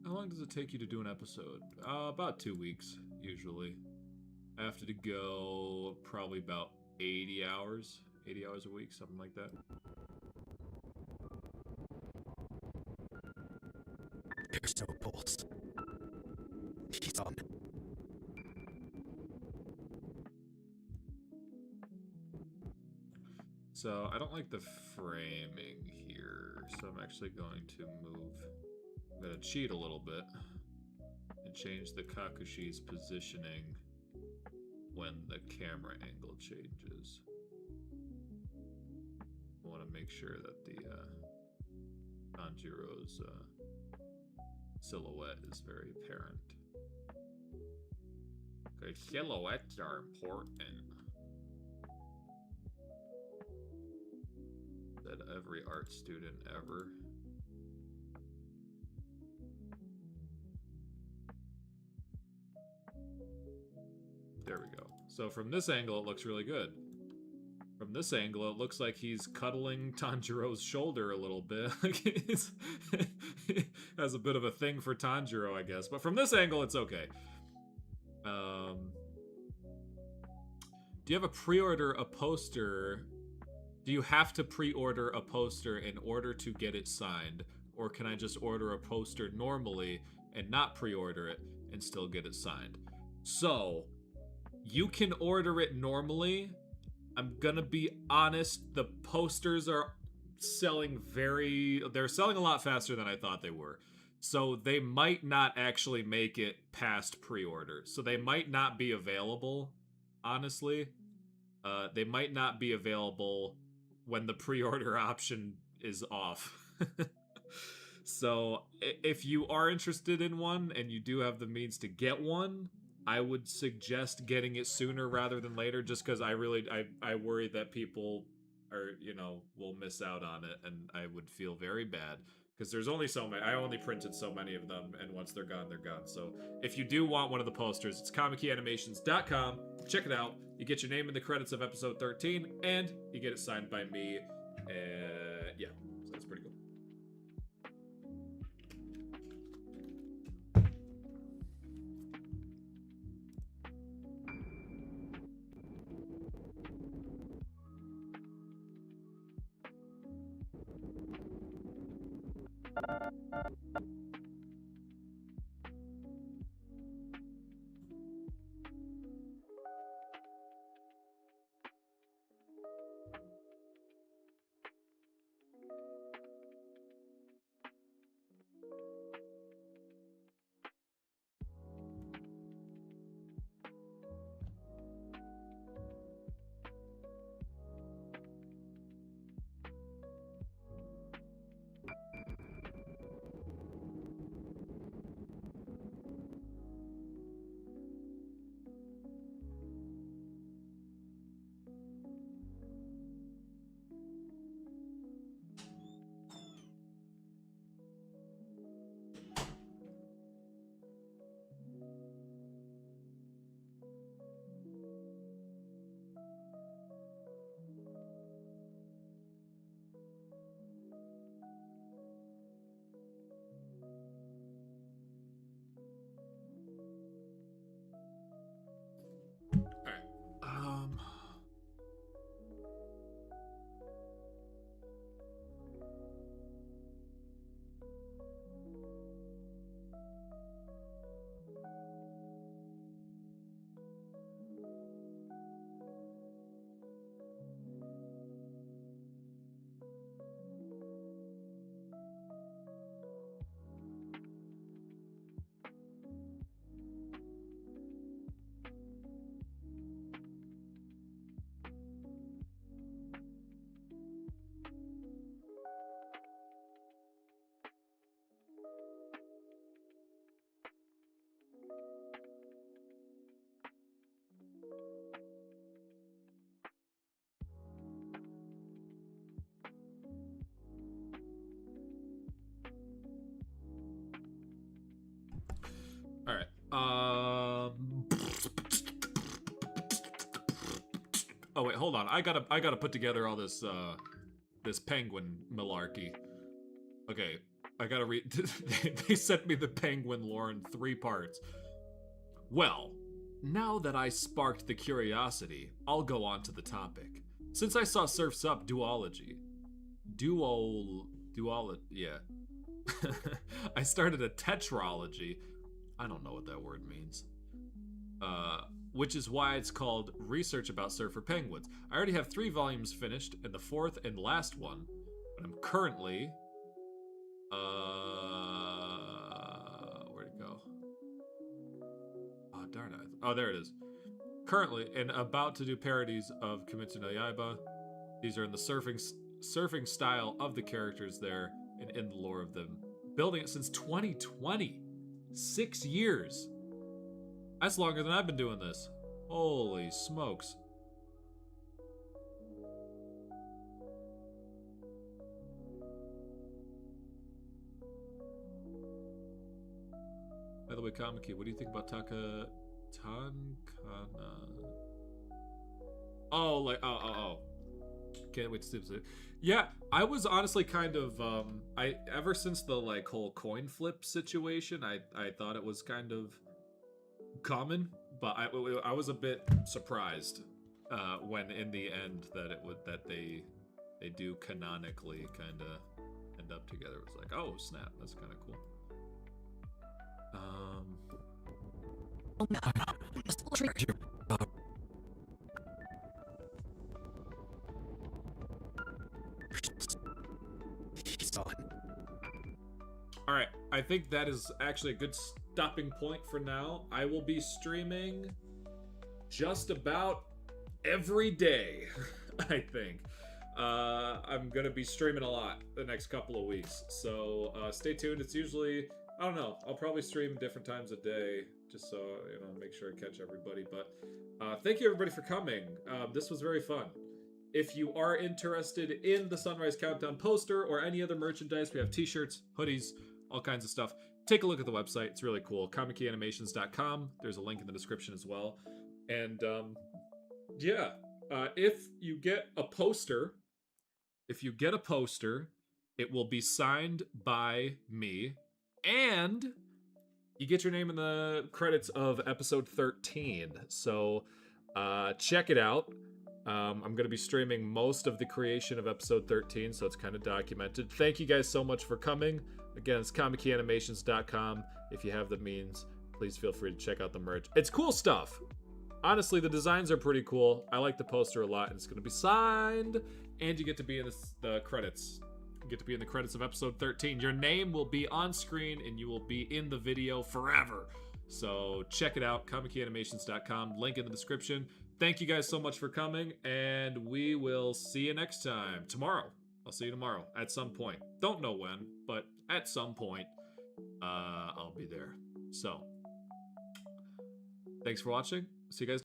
How long does it take you to do an episode? About 2 weeks, usually. I have to go probably about 80 hours. 80 hours a week, something like that. There's no pulse. He's on. So, I don't like the framing here, so I'm actually going to move... I'm going to cheat a little bit and change the Kakushi's positioning when the camera angle changes. I want to make sure that the Tanjiro's silhouette is very apparent. Okay, silhouettes are important. Said every art student ever. There we go. So from this angle, it looks really good. From this angle, it looks like he's cuddling Tanjiro's shoulder a little bit. Like he's has a bit of a thing for Tanjiro, I guess. But from this angle, it's okay. Do you have a pre-order a poster? Do you have to pre-order a poster in order to get it signed? Or can I just order a poster normally and not pre-order it and still get it signed? So, you can order it normally. I'm gonna be honest, the posters are selling they're selling a lot faster than I thought they were. So they might not actually make it past pre-order. So they might not be available, honestly. They might not be available when the pre-order option is off. So if you are interested in one and you do have the means to get one, I would suggest getting it sooner rather than later, just because I worry that people are, will miss out on it, and I would feel very bad. Because there's only so many. I only printed so many of them, and once they're gone, they're gone. So if you do want one of the posters, it's comickeyanimations.com. Check it out. You get your name in the credits of episode 13, and you get it signed by me. Yeah, so that's pretty cool. Oh wait, hold on. I gotta put together all this this penguin malarkey. Okay, I gotta read. They sent me the penguin lore in 3 parts. Well, now that I sparked the curiosity, I'll go on to the topic. Since I saw Surf's Up duology, yeah. I started a tetralogy. I don't know what that word means. Which is why it's called Research About Surfer Penguins. I already have 3 volumes finished, and the 4th and last one. But I'm currently, where'd it go? Oh, darn it. Oh, there it is. Currently, and about to do parodies of Kimetsu no Yaiba. These are in the surfing style of the characters there, and in the lore of them. Building it since 2020. 6 years. That's longer than I've been doing this. Holy smokes. By the way, Kamiki, what do you think about Tankana? Oh, like, oh. Can't wait to see it. Yeah, I was honestly kind of, ever since the, like, whole coin flip situation, I thought it was kind of common, but I was a bit surprised when in the end that they do canonically kind of end up together. It was like, oh snap, that's kind of cool. All right, I think that is actually a good stopping point for now. I will be streaming just about every day, I think. I'm going to be streaming a lot the next couple of weeks, so stay tuned. It's usually, I don't know, I'll probably stream different times a day, just so, you know, make sure I catch everybody. But thank you, everybody, for coming. This was very fun. If you are interested in the Sunrise Countdown poster or any other merchandise, we have t-shirts, hoodies, all kinds of stuff. Take a look at the website. It's really cool. KamikiAnimations.com. There's a link in the description as well. And yeah, if you get a poster, it will be signed by me, and you get your name in the credits of episode 13. So check it out. I'm going to be streaming most of the creation of episode 13, so it's kind of documented. Thank you guys so much for coming. Again, it's KamikiAnimations.com. If you have the means, please feel free to check out the merch. It's cool stuff. Honestly, the designs are pretty cool. I like the poster a lot, and it's going to be signed. And you get to be in the credits. You get to be in the credits of episode 13. Your name will be on screen, and you will be in the video forever. So check it out, KamikiAnimations.com. Link in the description. Thank you guys so much for coming, and we will see you next time. Tomorrow. I'll see you tomorrow at some point. Don't know when, but at some point, I'll be there. So, thanks for watching. See you guys.